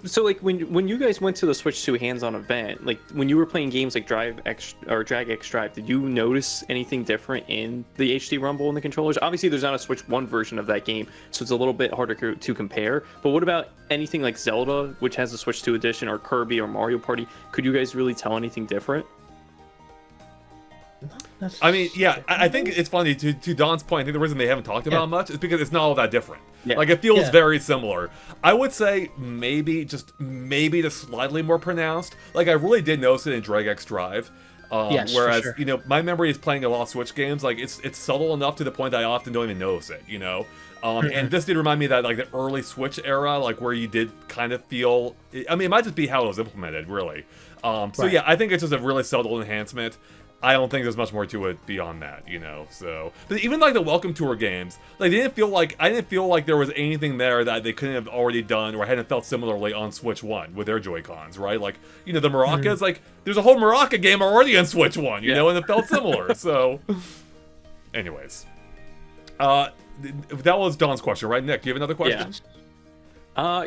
So, like, when you guys went to the Switch 2 hands-on event, like, when you were playing games like Drag X Drive, did you notice anything different in the HD Rumble and the controllers? Obviously, there's not a Switch 1 version of that game, so it's a little bit harder to compare. But what about anything like Zelda, which has a Switch 2 edition, or Kirby, or Mario Party? Could you guys really tell anything different? I mean, yeah, I think it's funny, to Don's point, I think the reason they haven't talked about it much is because it's not all that different. Yeah. Like, it feels very similar. I would say maybe just slightly more pronounced. Like, I really did notice it in Drag X Drive. Whereas, my memory is playing a lot of Switch games, like, it's subtle enough to the point that I often don't even notice it, And this did remind me of that, like, the early Switch era, like, where you did kind of feel, I mean, it might just be how it was implemented, really. Yeah, I think it's just a really subtle enhancement. I don't think there's much more to it beyond that, so. But even like the Welcome Tour games, like I didn't feel like there was anything there that they couldn't have already done or hadn't felt similarly on Switch 1 with their Joy-Cons, right? Like, the maracas, like, there's a whole maraca game already on Switch 1, and it felt similar, so. Anyways. That was Don's question, right? Nick, do you have another question?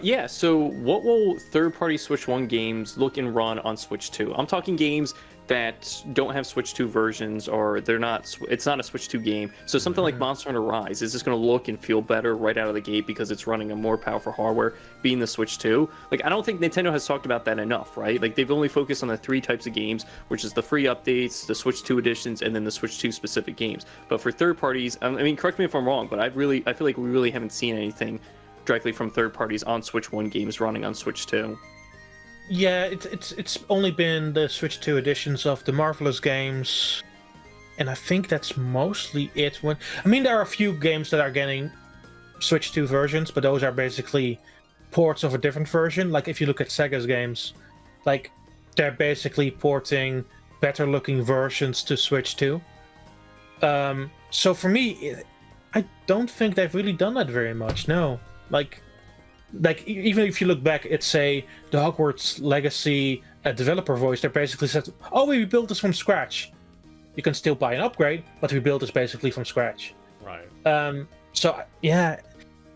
Yeah, so what will third-party Switch 1 games look and run on Switch 2? I'm talking games that don't have Switch 2 versions, or it's not a Switch 2 game. So something like Monster Hunter Rise, is this going to look and feel better right out of the gate because it's running a more powerful hardware, being the Switch 2? Like, I don't think Nintendo has talked about that enough, right? Like, they've only focused on the 3 types of games, which is the free updates, the Switch 2 editions, and then the Switch 2 specific games. But for third parties, I mean, correct me if I'm wrong, but I feel like we really haven't seen anything directly from third parties on Switch 1 games running on Switch 2. Yeah, it's only been the Switch 2 editions of the Marvelous games, and I think that's mostly it. I mean, there are a few games that are getting Switch 2 versions, but those are basically ports of a different version. Like if you look at Sega's games, like they're basically porting better looking versions to Switch 2. So for me, I don't think they've really done that very much. No. Like even if you look back at, say, the Hogwarts Legacy developer voice, they basically said, "Oh, we built this from scratch. You can still buy an upgrade, but we built this basically from scratch." Right. So yeah,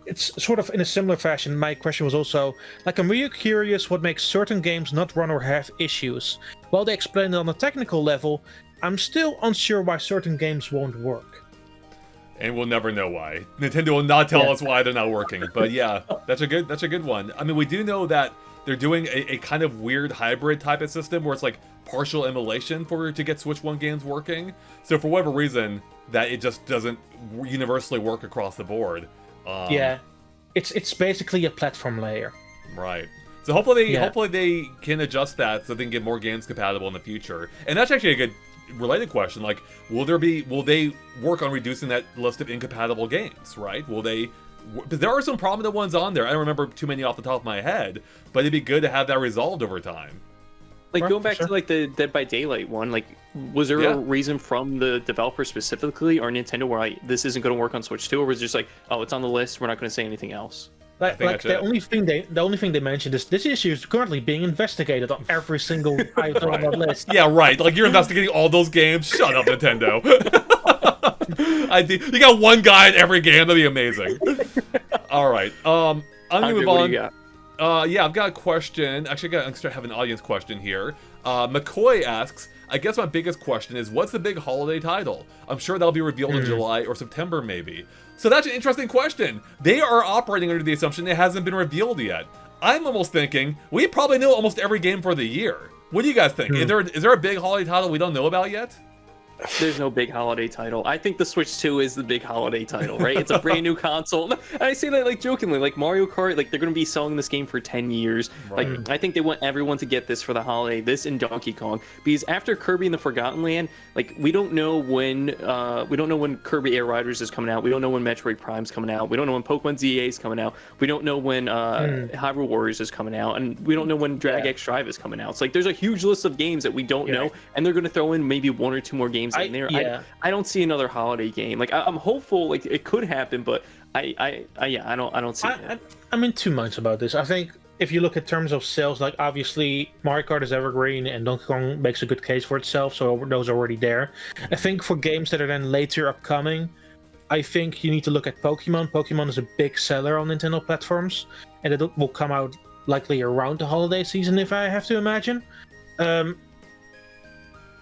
it's sort of in a similar fashion. My question was also like, I'm really curious what makes certain games not run or have issues. While they explained it on a technical level, I'm still unsure why certain games won't work. And we'll never know why. Nintendo will not tell us why they're not working. But yeah, that's a good one. I mean, we do know that they're doing a kind of weird hybrid type of system where it's like partial emulation to get Switch 1 games working. So for whatever reason, that it just doesn't universally work across the board. Yeah, it's basically a platform layer. Right. So hopefully they can adjust that so they can get more games compatible in the future. And that's actually a good related question. Like, will they work on reducing that list of incompatible games? Right? Because there are some prominent ones on there. I don't remember too many off the top of my head, but it'd be good to have that resolved over time. Like, going back to like the Dead by Daylight one, like, was there a reason from the developer specifically or Nintendo where like, this isn't going to work on Switch 2, or was it just like, oh, it's on the list, we're not going to say anything else? Like the only thing they mentioned is this issue is currently being investigated on every single item on that list. Yeah, right. Like, you're investigating all those games. Shut up, Nintendo. You got one guy in every game. That'd be amazing. All right. I'm gonna move on. What do you got? Yeah, I've got a question. Actually, I have an audience question here. McCoy asks, I guess my biggest question is, what's the big holiday title? I'm sure that'll be revealed in July or September, maybe. So that's an interesting question. They are operating under the assumption it hasn't been revealed yet. I'm almost thinking we probably know almost every game for the year. What do you guys think? Is there a big holiday title we don't know about yet? There's no big holiday title. I think the Switch 2 is the big holiday title, right? It's a brand new console. And I say that like jokingly, like Mario Kart, like they're going to be selling this game for 10 years. Right. Like I think they want everyone to get this for the holiday, this and Donkey Kong, because after Kirby and the Forgotten Land, like we don't know when Kirby Air Riders is coming out. We don't know when Metroid Prime's coming out. We don't know when Pokemon ZA is coming out. We don't know when Hyrule Warriors is coming out, and we don't know when Drag X Drive is coming out. It's like there's a huge list of games that we don't know, and they're going to throw in maybe 1 or 2 more games in there. I don't see another holiday game. Like I'm hopeful, like it could happen, but I don't see it. I'm in 2 minds about this. I think if you look at terms of sales, like obviously Mario Kart is evergreen and Donkey Kong makes a good case for itself, so those are already there. I think for games that are then later upcoming, I think you need to look at Pokemon. Pokemon is a big seller on Nintendo platforms, and it will come out likely around the holiday season, if I have to imagine.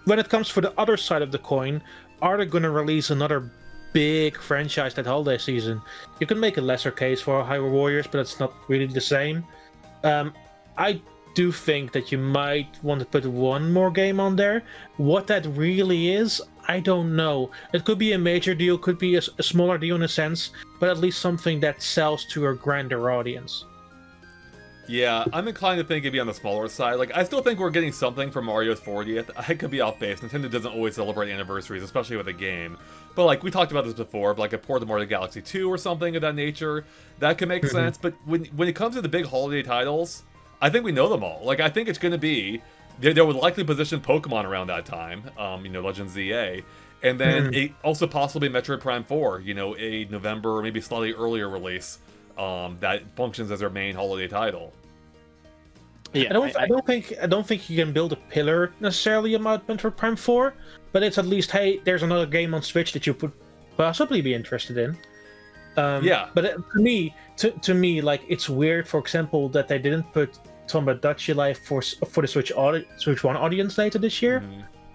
When it comes for the other side of the coin, are they going to release another big franchise that holiday season? You can make a lesser case for Hyrule Warriors, but it's not really the same. I do think that you might want to put 1 more game on there. What that really is, I don't know. It could be a major deal, could be a smaller deal in a sense, but at least something that sells to a grander audience. Yeah, I'm inclined to think it'd be on the smaller side. Like, I still think we're getting something for Mario's 40th. I could be off base. Nintendo doesn't always celebrate anniversaries, especially with a game. But, like, we talked about this before, but like a port of Mario Galaxy 2 or something of that nature, that could make sense. But when it comes to the big holiday titles, I think we know them all. Like, I think it's going to be... They would likely position Pokemon around that time, Legends ZA. And then also possibly Metroid Prime 4, a November or maybe slightly earlier release. That functions as their main holiday title. Yeah, I don't think you can build a pillar necessarily about Metroid Prime 4, but it's at least, hey, there's another game on Switch that you could possibly be interested in. Yeah. But to me, like it's weird. For example, that they didn't put Tomodachi Life for the Switch One audience later this year,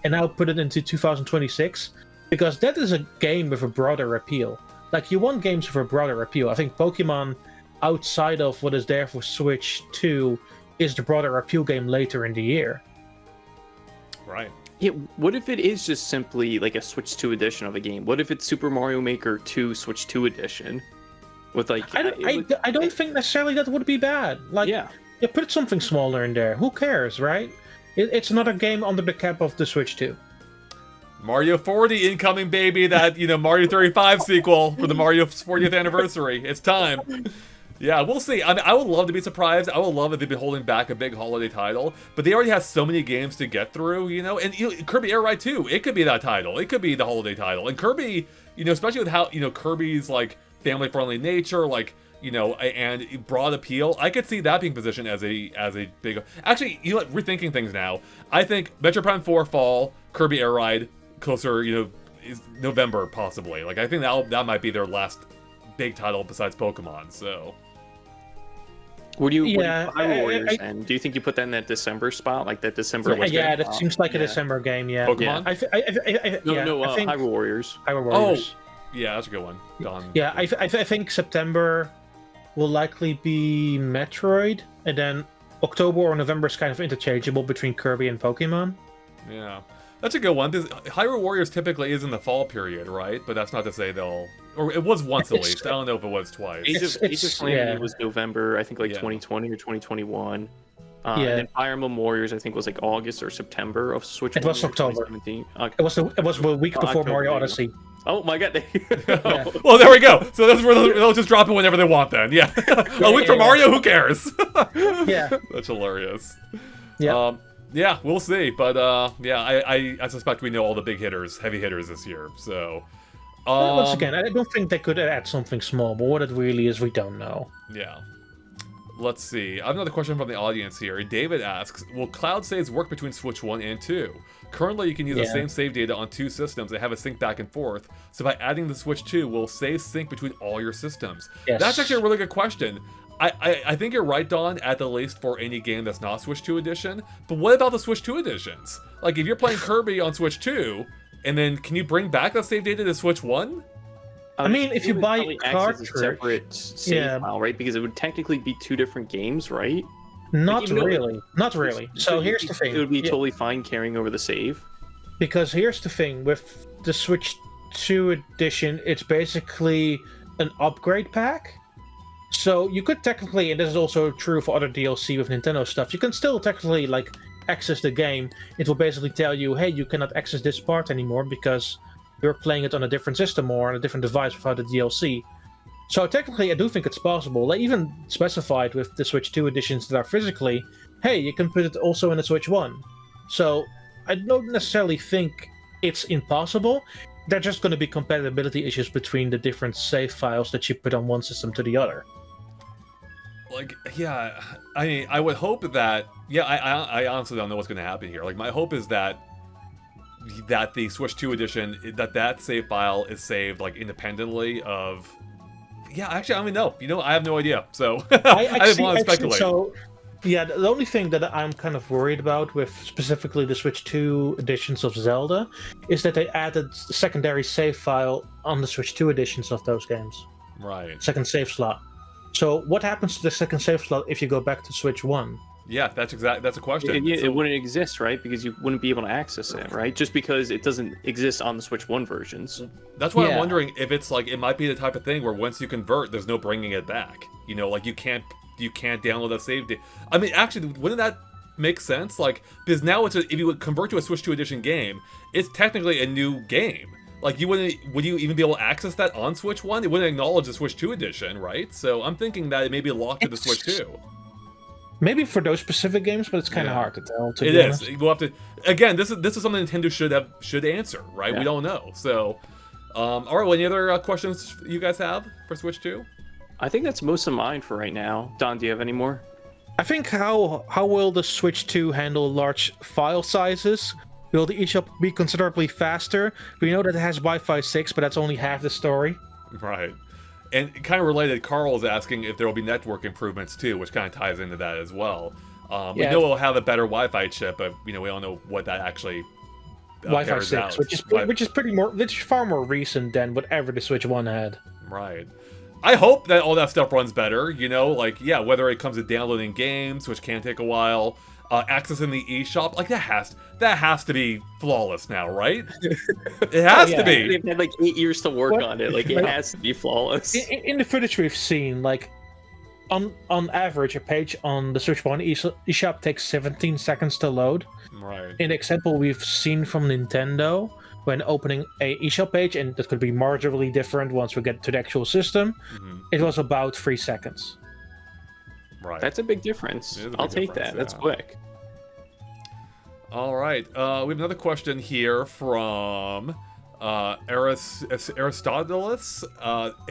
and now put it into 2026, because that is a game with a broader appeal. Like you want games with a broader appeal. I think Pokemon, outside of what is there for Switch 2, is the broader appeal game later in the year. Right. Yeah, what if it is just simply like a Switch 2 edition of a game? What if it's Super Mario Maker 2 Switch 2 edition? With like, I don't think necessarily that would be bad. Like, yeah, put something smaller in there. Who cares, right? It's another game under the cap of the Switch 2. Mario 40 incoming, baby. That, Mario 35 sequel for the Mario 40th anniversary. It's time. Yeah, we'll see. I mean, I would love to be surprised. I would love if they'd be holding back a big holiday title, but they already have so many games to get through, and Kirby Air Ride 2, it could be that title. It could be the holiday title. And Kirby, especially with how, Kirby's like family-friendly nature, like, and broad appeal, I could see that being positioned as a big... Actually, rethinking things now. I think Metro Prime 4 fall, Kirby Air Ride closer, is November possibly. Like, I think that might be their last big title besides Pokemon, so... What do you Hyrule Warriors, and do you think you put that in that December spot, like that December? Yeah, that seems like a December game. Yeah, Pokemon. I think Hyrule Warriors. Hyrule Warriors. Oh, yeah, that's a good one. Done. Yeah, I think September will likely be Metroid, and then October or November is kind of interchangeable between Kirby and Pokemon. Yeah, that's a good one. Hyrule Warriors typically is in the fall period, right? But that's not to say they'll... Or it was once at least. I don't know if it was twice. Age of Calamity was November, I think, like 2020 or 2021. And then Fire Emblem Warriors, I think, was like August or September of Switch. It was October. It was a week before October, Mario Odyssey. Oh my god! Well, there we go. So that's where they'll just drop it whenever they want. Then, a week for Mario. Who cares? Yeah, that's hilarious. Yeah. Yeah, we'll see. But I suspect we know all the big hitters, heavy hitters this year. So. Once again, I don't think they could add something small, but what it really is, we don't know. Yeah. Let's see. I have another question from the audience here. David asks, will cloud saves work between Switch 1 and 2? Currently, you can use the same save data on two systems and have it sync back and forth. So by adding the Switch 2, will saves sync between all your systems? Yes. That's actually a really good question. I think you're right, Don, at the least for any game that's not Switch 2 edition. But what about the Switch 2 editions? Like, if you're playing Kirby on Switch 2, and then can you bring back that save data to Switch 1? I mean, if you buy a cartridge, separate save file, right? Because it would technically be two different games, right? Not really. So here's the thing. It would be totally fine carrying over the save. Because here's the thing. With the Switch 2 edition, it's basically an upgrade pack. So you could technically, and this is also true for other DLC with Nintendo stuff, you can still technically, like, access the game. It will basically tell you, hey, you cannot access this part anymore because you're playing it on a different system or on a different device without the DLC. So technically, I do think it's possible. They even specified with the Switch 2 editions that are physically, hey, you can put it also in the Switch 1. So I don't necessarily think it's impossible. There are just going to be compatibility issues between the different save files that you put on one system to the other. Like, yeah, I mean, I would hope that, I honestly don't know what's going to happen here. Like, my hope is that the Switch 2 edition, that save file is saved, like, independently of... Yeah, actually, I don't even know. I have no idea. So, I didn't want to speculate. So, yeah, the only thing that I'm kind of worried about with specifically the Switch 2 editions of Zelda is that they added the secondary save file on the Switch 2 editions of those games. Right. Second save slot. So what happens to the second save slot if you go back to Switch 1? Yeah, that's a question. It wouldn't exist, right? Because you wouldn't be able to access it, right? Just because it doesn't exist on the Switch 1 versions. That's why I'm wondering if it's like, it might be the type of thing where once you convert, there's no bringing it back. Like you can't download that save data. I mean, actually, wouldn't that make sense? Like, because now if you would convert to a Switch 2 edition game, it's technically a new game. Like, would you even be able to access that on Switch 1? It wouldn't acknowledge the Switch 2 edition, right? So I'm thinking that it may be locked to the Switch 2. Maybe for those specific games, but it's kind of hard to tell. It is. We'll have to. Again, this is something Nintendo should answer, right? Yeah. We don't know. So, all right. Well, any other questions you guys have for Switch 2? I think that's most of mine for right now. Don, do you have any more? I think how will the Switch 2 handle large file sizes? Will the eShop be considerably faster? We know that it has Wi-Fi 6, but that's only half the story. Right. And kind of related, Carl is asking if there will be network improvements too, which kind of ties into that as well. We know it'll have a better Wi-Fi chip, but we don't know what that actually Wi-Fi 6, out. which is far more recent than whatever the Switch 1 had. Right. I hope that all that stuff runs better. Whether it comes to downloading games, which can take a while, accessing the eShop, like that has to be flawless now, right? It has to be. They've had like 8 years to work on it. Like it has to be flawless. In the footage we've seen, like on average, a page on the Switch 1 eShop takes 17 seconds to load. Right. In the example we've seen from Nintendo, when opening a eShop page, and that could be marginally different once we get to the actual system, it was about 3 seconds. Right. That's a big difference. I'll take that. That's quick. All right. We have another question here from Aristoteles,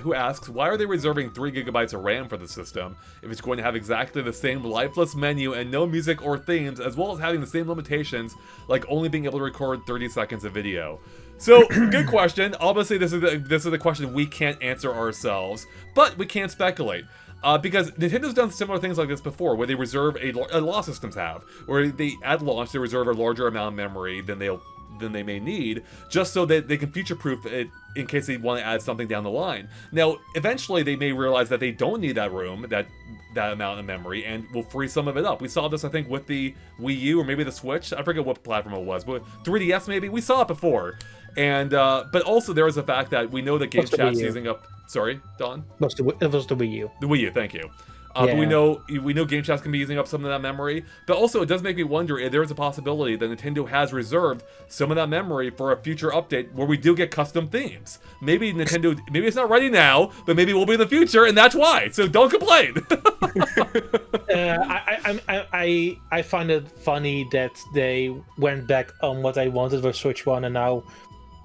who asks, why are they reserving 3 gigabytes of RAM for the system if it's going to have exactly the same lifeless menu and no music or themes, as well as having the same limitations, like only being able to record 30 seconds of video? So, good question. Obviously, this is the question we can't answer ourselves, but we can speculate. Because Nintendo's done similar things like this before, where they reserve a lot of systems have, where they at launch they reserve a larger amount of memory than they may need, just so that they can future-proof it in case they want to add something down the line. Now, eventually they may realize that they don't need that room, that amount of memory, and will free some of it up. We saw this, I think, with the Wii U or maybe the Switch. I forget what platform it was, but 3DS maybe. We saw it before, and but also there is the fact that we know that Game Chat's using up. Sorry, Don? It was the Wii U. The Wii U, thank you. But we know Game Chat can be using up some of that memory, but also it does make me wonder if there is a possibility that Nintendo has reserved some of that memory for a future update where we do get custom themes. Maybe it's not ready now, but maybe it will be in the future, and that's why. So don't complain. I find it funny that they went back on what I wanted with Switch 1 and now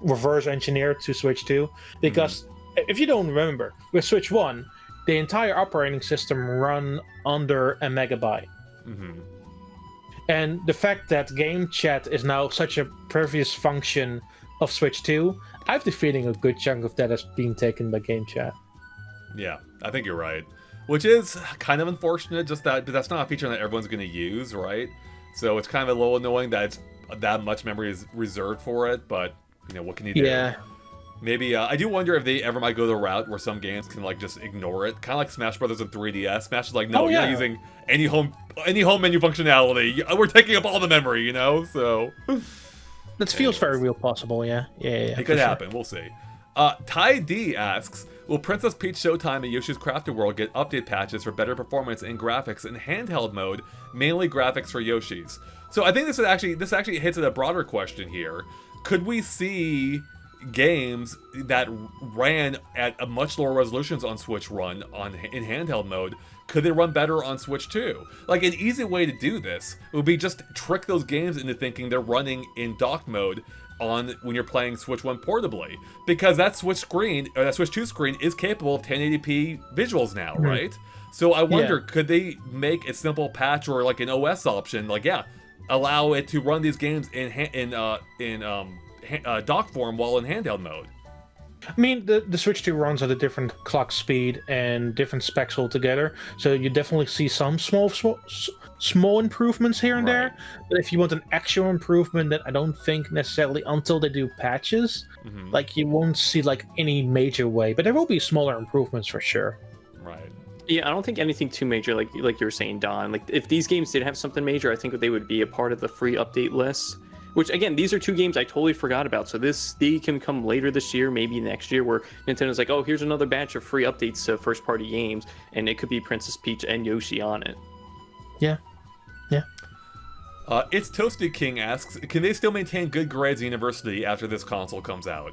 reverse engineered to Switch 2, because if you don't remember, with Switch 1, the entire operating system run under a megabyte. And the fact that Game Chat is now such a previous function of Switch 2, I have the feeling a good chunk of that has been taken by Game Chat. Yeah, I think you're right. Which is kind of unfortunate, just that that's not a feature that everyone's going to use, right? So it's kind of a little annoying that it's that much memory is reserved for it, but what can you do? Yeah. Maybe I do wonder if they ever might go the route where some games can like just ignore it, kind of like Smash Brothers and 3DS. Smash is like, no, you're not using any home menu functionality. We're taking up all the memory, So that feels very real possible. Yeah. It could happen. We'll see. Ty D asks, will Princess Peach Showtime and Yoshi's Crafted World get update patches for better performance and graphics in handheld mode, mainly graphics for Yoshi's? So I think this actually hits at a broader question here. Could we see games that ran at a much lower resolutions on Switch run in handheld mode? Could they run better on Switch 2? Like, an easy way to do this would be just trick those games into thinking they're running in dock mode when you're playing Switch 1 portably, because that Switch 2 screen is capable of 1080p visuals now, right? So I wonder, could they make a simple patch or like an OS option, allow it to run these games in dock form while in handheld mode? I mean, the Switch 2 runs at a different clock speed and different specs altogether, so you definitely see some small improvements here and there. But if you want an actual improvement, that I don't think necessarily until they do patches, like you won't see like any major way. But there will be smaller improvements for sure. Right. Yeah, I don't think anything too major, like you were saying, Don. Like if these games did have something major, I think they would be a part of the free update list. Which, again, these are 2 games I totally forgot about. So they can come later this year, maybe next year, where Nintendo's like, oh, here's another batch of free updates to first-party games, and it could be Princess Peach and Yoshi on it. Yeah. It's Toasted King asks, can they still maintain good grades at university after this console comes out?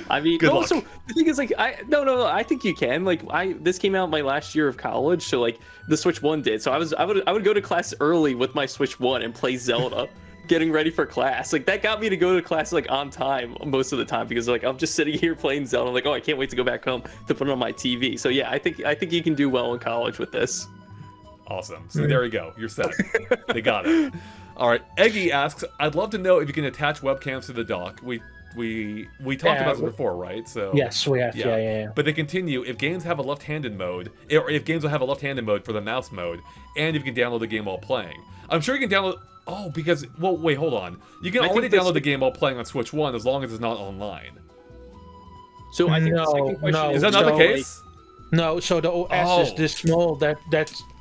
I mean, Good luck. So the thing is, like, I think you can. Like, this came out my last year of college, so like the Switch 1 did. So I would go to class early with my Switch 1 and play Zelda, getting ready for class. Like that got me to go to class like on time most of the time, because like I'm just sitting here playing Zelda. I'm like, oh, I can't wait to go back home to put it on my TV. So yeah, I think you can do well in college with this. Awesome. So there you go. You're set. They got it. All right. Eggy asks, I'd love to know if you can attach webcams to the dock. We We talked about this before, right? So yes, we have. Yeah. But they continue, if games have a left-handed mode, or if games will have a left-handed mode for the mouse mode, and if you can download the game while playing. I'm sure you can download. Oh, because well, wait, hold on. You can already download the game while playing on Switch 1 as long as it's not online. So I think the second question is that not the case? No, so the OS is this small that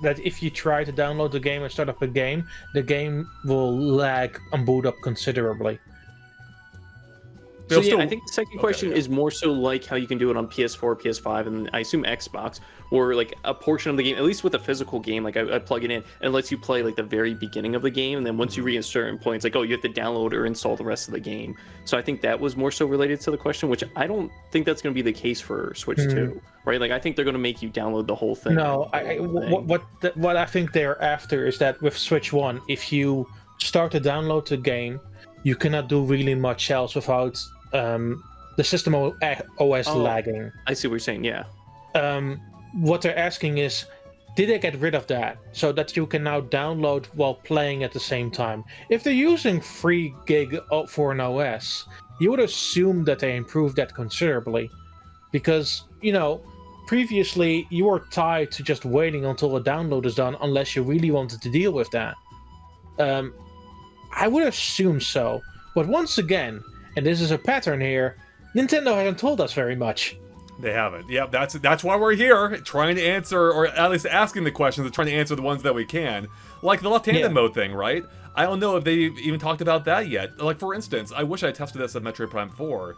if you try to download the game and start up a game, the game will lag and boot up considerably. So yeah, I think the second question is more so like how you can do it on PS4, PS5, and I assume Xbox, or like a portion of the game, at least with a physical game, like I plug it in and it lets you play like the very beginning of the game, and then once you reach a certain point, it's like, oh, you have to download or install the rest of the game. So I think that was more so related to the question, which I don't think that's going to be the case for Switch 2, right? Like I think they're going to make you download the whole thing. No, what I think they're after is that with Switch 1, if you start to download the game, you cannot do really much else without the system OS lagging. I see what you're saying, yeah. What they're asking is, did they get rid of that so that you can now download while playing at the same time? If they're using 3 gig for an OS, you would assume that they improved that considerably. Because, previously you were tied to just waiting until the download is done unless you really wanted to deal with that. I would assume so. But once again, and this is a pattern here, Nintendo hasn't told us very much. They haven't. Yeah, that's why we're here, trying to answer, or at least asking the questions and trying to answer the ones that we can. Like the left-handed mode thing, right? I don't know if they've even talked about that yet. Like, for instance, I wish I tested this at Metroid Prime 4.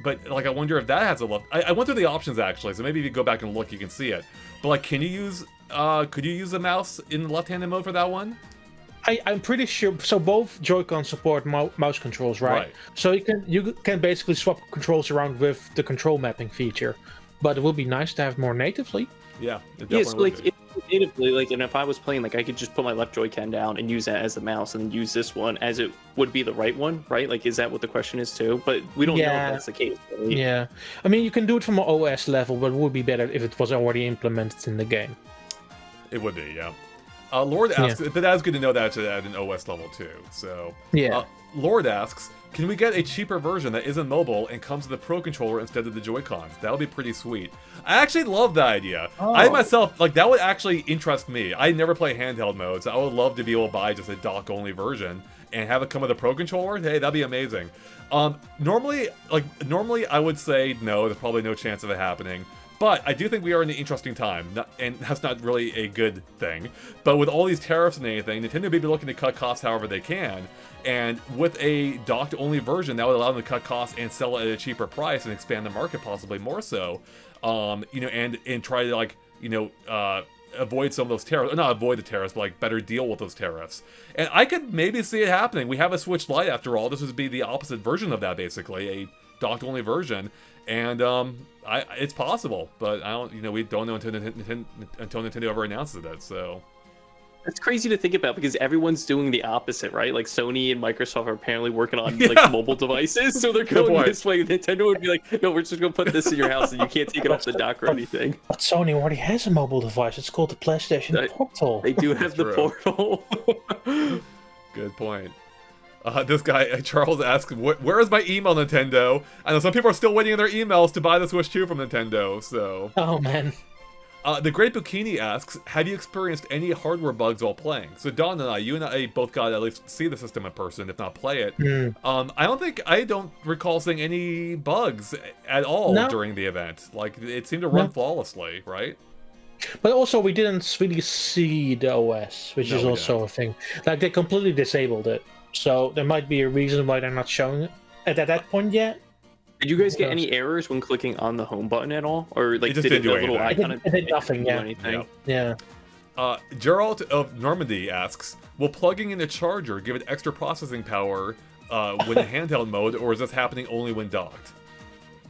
But, like, I wonder if that has a left... I went through the options, actually, so maybe if you go back and look, you can see it. But, like, can you use... could you use the mouse in left-handed mode for that one? I'm pretty sure. So both Joy-Con support mouse controls, right? So you can basically swap controls around with the control mapping feature, but it would be nice to have more natively. Yeah, yes, like natively, like, and if I was playing, like, I could just put my left Joy-Con down and use that as the mouse, and then use this one as it would be the right one, right? Like, is that what the question is too? But we don't know if that's the case. Right? Yeah, I mean, you can do it from an OS level, but it would be better if it was already implemented in the game. It would be, yeah. Lord asks, but that's good to know that it's at an OS level too. So Lord asks, can we get a cheaper version that isn't mobile and comes with a Pro controller instead of the Joy-Cons? That would be pretty sweet. I actually love that idea. I myself, like, that would actually interest me. I never play handheld modes. I would love to be able to buy just a dock-only version and have it come with a Pro controller. Hey, that'd be amazing. Normally I would say no. There's probably no chance of it happening. But I do think we are in an interesting time, and that's not really a good thing. But with all these tariffs and anything, Nintendo may be looking to cut costs however they can. And with a docked-only version, that would allow them to cut costs and sell it at a cheaper price and expand the market possibly more so. And try to, like, avoid some of those tariffs. Not avoid the tariffs, but, like, better deal with those tariffs. And I could maybe see it happening. We have a Switch Lite after all. This would be the opposite version of that, basically, a docked-only version. And it's possible, but I don't. We don't know until Nintendo ever announces it. So it's crazy to think about because everyone's doing the opposite, right? Like Sony and Microsoft are apparently working on like mobile devices, so they're going this way. Nintendo would be like, "No, we're just gonna put this in your house, and you can't take it off the dock or anything." But Sony already has a mobile device. It's called the PlayStation Portal. They do have the Portal. Good point. This guy, Charles, asks, where is my email, Nintendo? I know some people are still waiting in their emails to buy the Switch 2 from Nintendo, so... Oh, man. The Great Bikini asks, have you experienced any hardware bugs while playing? So Don and you and I both got to at least see the system in person, if not play it. I don't recall seeing any bugs at all during the event. Like, it seemed to run flawlessly, right? But also, we didn't really see the OS, which is also a thing. Like, they completely disabled it. So there might be a reason why they're not showing it at that point yet. Did you guys get any errors when clicking on the home button at all? Or like, did it do little icon? It did nothing, yeah. Gerald of Normandy asks, will plugging in a charger give it extra processing power when in handheld mode, or is this happening only when docked?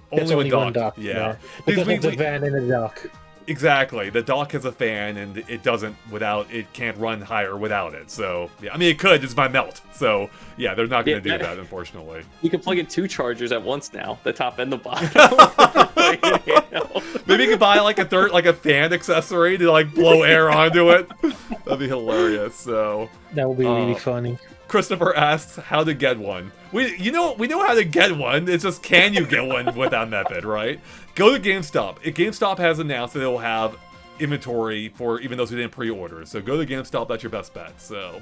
Only when docked, yeah. Because of the van in the dock. Exactly. The dock has a fan, and it can't run higher without it. So, yeah, I mean, it could, it's by melt. So, yeah, they're not going to do that, unfortunately. You can plug in 2 chargers at once now, the top and the bottom. Maybe you could buy, like, a fan accessory to, like, blow air onto it. That'd be hilarious, so... That would be really funny. Christopher asks how to get one. We know how to get one. It's just can you get one with that method, right? Go to GameStop. GameStop has announced that it will have inventory for even those who didn't pre-order. So go to GameStop. That's your best bet. So,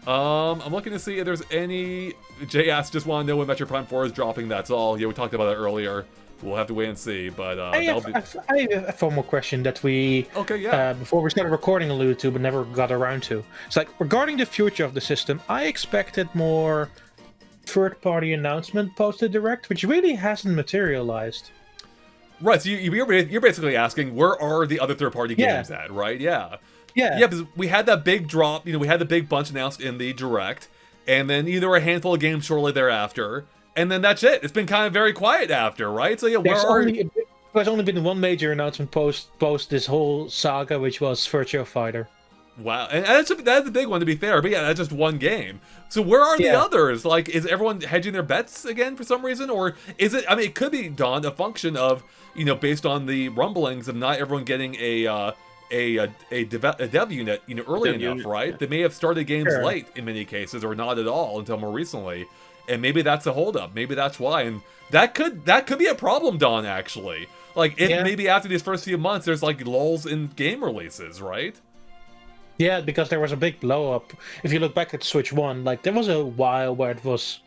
I'm looking to see if there's any. Jay asks, just want to know when Metroid Prime 4 is dropping. That's all. Yeah, we talked about it earlier. We'll have to wait and see, but I have a formal question that we before we started recording alluded to, but never got around to. It's like regarding the future of the system, I expected more third-party announcement post direct, which really hasn't materialized. Right, so you're basically asking where are the other third-party games at, right? Yeah, because we had that big drop. We had the big bunch announced in the direct, and then there were a handful of games shortly thereafter. And then that's it. It's been kind of very quiet after, right? So yeah, there's only been one major announcement post this whole saga, which was Virtua Fighter. Wow, and that's a big one to be fair. But yeah, that's just one game. So where are the others? Like, is everyone hedging their bets again for some reason, or is it? I mean, it could be a function of based on the rumblings of not everyone getting a dev unit early enough, right? Yeah. They may have started games late in many cases, or not at all until more recently. And maybe that's a holdup. Maybe that's why, and that could be a problem, Don. Actually, like if maybe after these first few months, there's like lulls in game releases, right? Yeah, because there was a big blow up. If you look back at Switch 1, like there was a while where it was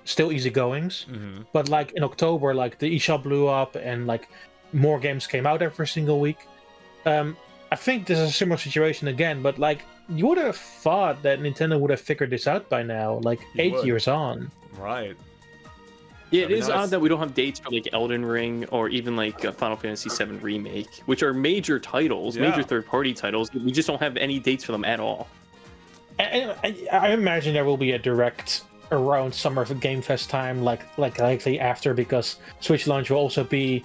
still easygoings, but like in October, like the eShop blew up, and like more games came out every single week. I think this is a similar situation again, but like. You would have thought that Nintendo would have figured this out by now, like 8 years on. Right. Yeah, it is odd that we don't have dates for like Elden Ring or even like Final Fantasy VII Remake, which are major titles, major third-party titles. We just don't have any dates for them at all. I imagine there will be a direct around summer Game Fest time, like likely after, because Switch launch will also be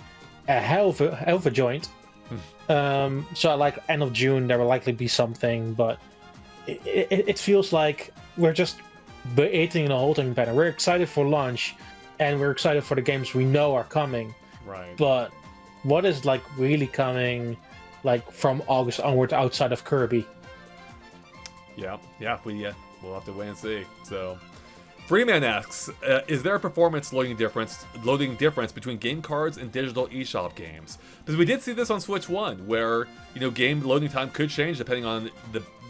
a hell of a joint. So like end of June there will likely be something, but it feels like we're just waiting in a holding pattern. We're excited for launch, and we're excited for the games we know are coming. Right. But what is like really coming, like from August onward outside of Kirby? Yeah. We'll have to wait and see. So, Freeman asks, is there a performance loading difference between game cards and digital eShop games? Because we did see this on Switch 1, where game loading time could change depending on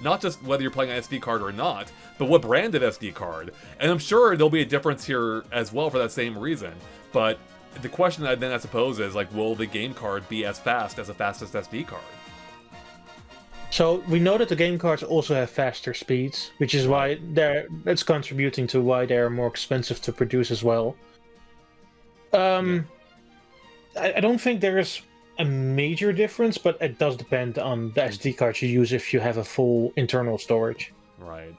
not just whether you're playing an SD card or not, but what brand of SD card. And I'm sure there'll be a difference here as well for that same reason. But the question I suppose is like, will the game card be as fast as the fastest SD card? So we know that the game cards also have faster speeds, which is why that's contributing to why they're more expensive to produce as well. I don't think there's a major difference, but it does depend on the SD card you use if you have a full internal storage. Right.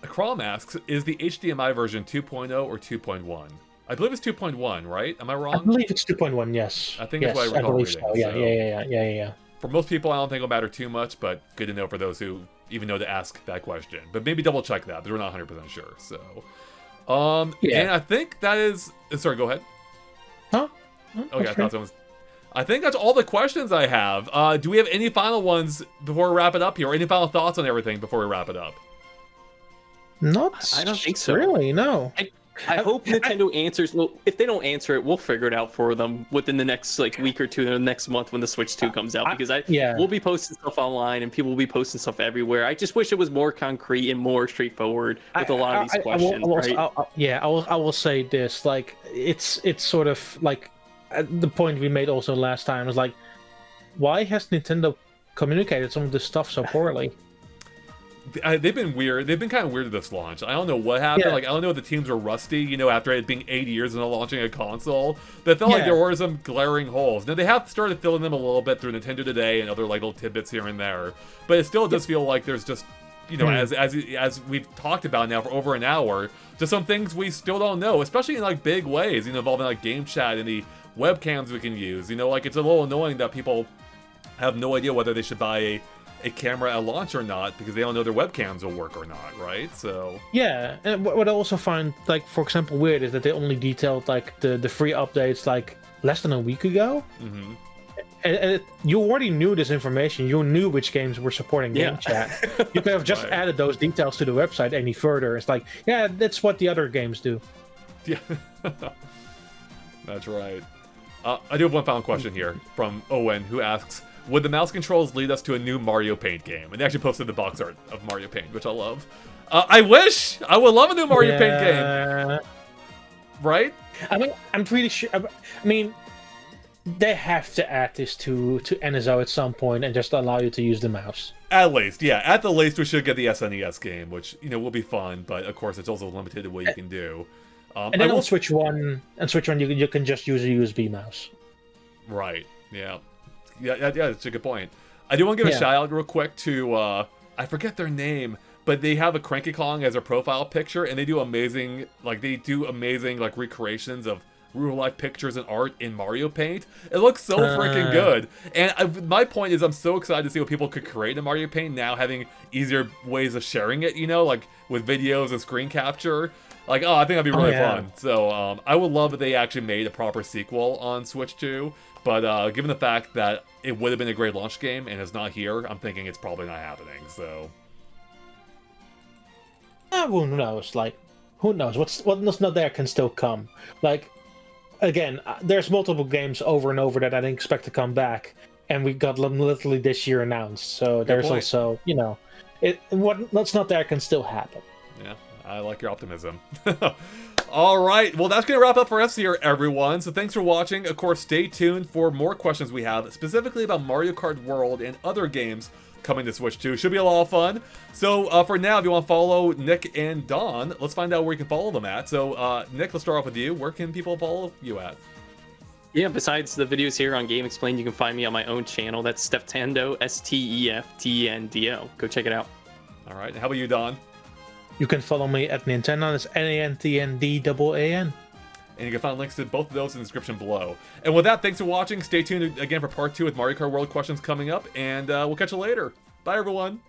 Crom asks, is the HDMI version 2.0 or 2.1? I believe it's 2.1, right? Am I wrong? I believe it's 2.1, yes. I think that's what I recall reading. So. Yeah. For most people, I don't think it'll matter too much, but good to know for those who even know to ask that question. But maybe double check that, but we're not 100% sure. So, and I think that is. Sorry, go ahead. Huh? Okay, I thought someone was. I think that's all the questions I have. Do we have any final ones before we wrap it up here, or any final thoughts on everything before we wrap it up? I don't think so. Really, no. I hope Nintendo answers. Well, if they don't answer it, we'll figure it out for them within the next week or two, or the next month when the Switch 2 comes out. Because we'll be posting stuff online, and people will be posting stuff everywhere. I just wish it was more concrete and more straightforward with a lot of these questions. I will say this: like, it's sort of like the point we made also last time is like, why has Nintendo communicated some of this stuff so poorly? They've been weird. They've been kind of weird at this launch. I don't know what happened. Like, I don't know if the teams were rusty, after it being 8 years into launching a console. But it felt like there were some glaring holes. Now, they have started filling them a little bit through Nintendo Today and other little tidbits here and there. But it still does feel like there's just, as we've talked about now for over an hour, just some things we still don't know, especially in big ways, involving game chat and the webcams we can use. Like, it's a little annoying that people have no idea whether they should buy a camera at launch or not, because they don't know their webcams will work or not, right? So and what I also find, for example, weird is that they only detailed the free updates less than a week ago. you already knew this information. You knew which games were supporting game chat. You could have just Right. added those details to the website any further. It's like, yeah, that's what the other games do. Yeah, that's right. I do have one final question here from Owen, who asks, would the mouse controls lead us to a new Mario Paint game? And they actually posted the box art of Mario Paint, which I love. I wish! I would love a new Mario Paint game. Right? I mean, I'm pretty sure. I mean, they have to add this to NSO at some point and just allow you to use the mouse. At least, yeah. At the least, we should get the SNES game, which, you know, will be fun, but of course, it's also limited in what you can do. And then on Switch 1, you can just use a USB mouse. Right. Yeah. Yeah, that's a good point. I do want to give a shout out real quick to I forget their name, but they have a Cranky Kong as their profile picture, and they do amazing recreations of real life pictures and art in Mario Paint. It looks so freaking good. And my point is, I'm so excited to see what people could create in Mario Paint now, having easier ways of sharing it. You know, like with videos and screen capture. Like, oh, I think that'd be really fun. So I would love if they actually made a proper sequel on Switch 2. But given the fact that it would have been a great launch game and it's not here, I'm thinking it's probably not happening. So who knows? Like, who knows? What's not there can still come. Like, again, there's multiple games over and over that I didn't expect to come back, and we got them literally this year announced. So there's also, you know, what's not there can still happen. Yeah, I like your optimism. All right, well, that's going to wrap up for us here, everyone. So thanks for watching. Of course, stay tuned for more questions we have, specifically about Mario Kart World and other games coming to Switch 2. Should be a lot of fun. So for now, if you want to follow Nick and Don, let's find out where you can follow them at. So Nick, let's start off with you. Where can people follow you at? Yeah, besides the videos here on GameXplain, you can find me on my own channel. That's Steftando, STEFTNDO. Go check it out. All right, and how about you, Don? You can follow me at Nintendo. That's NANTNDAAN. And you can find links to both of those in the description below. And with that, thanks for watching. Stay tuned again for part 2 with Mario Kart World questions coming up. And we'll catch you later. Bye, everyone.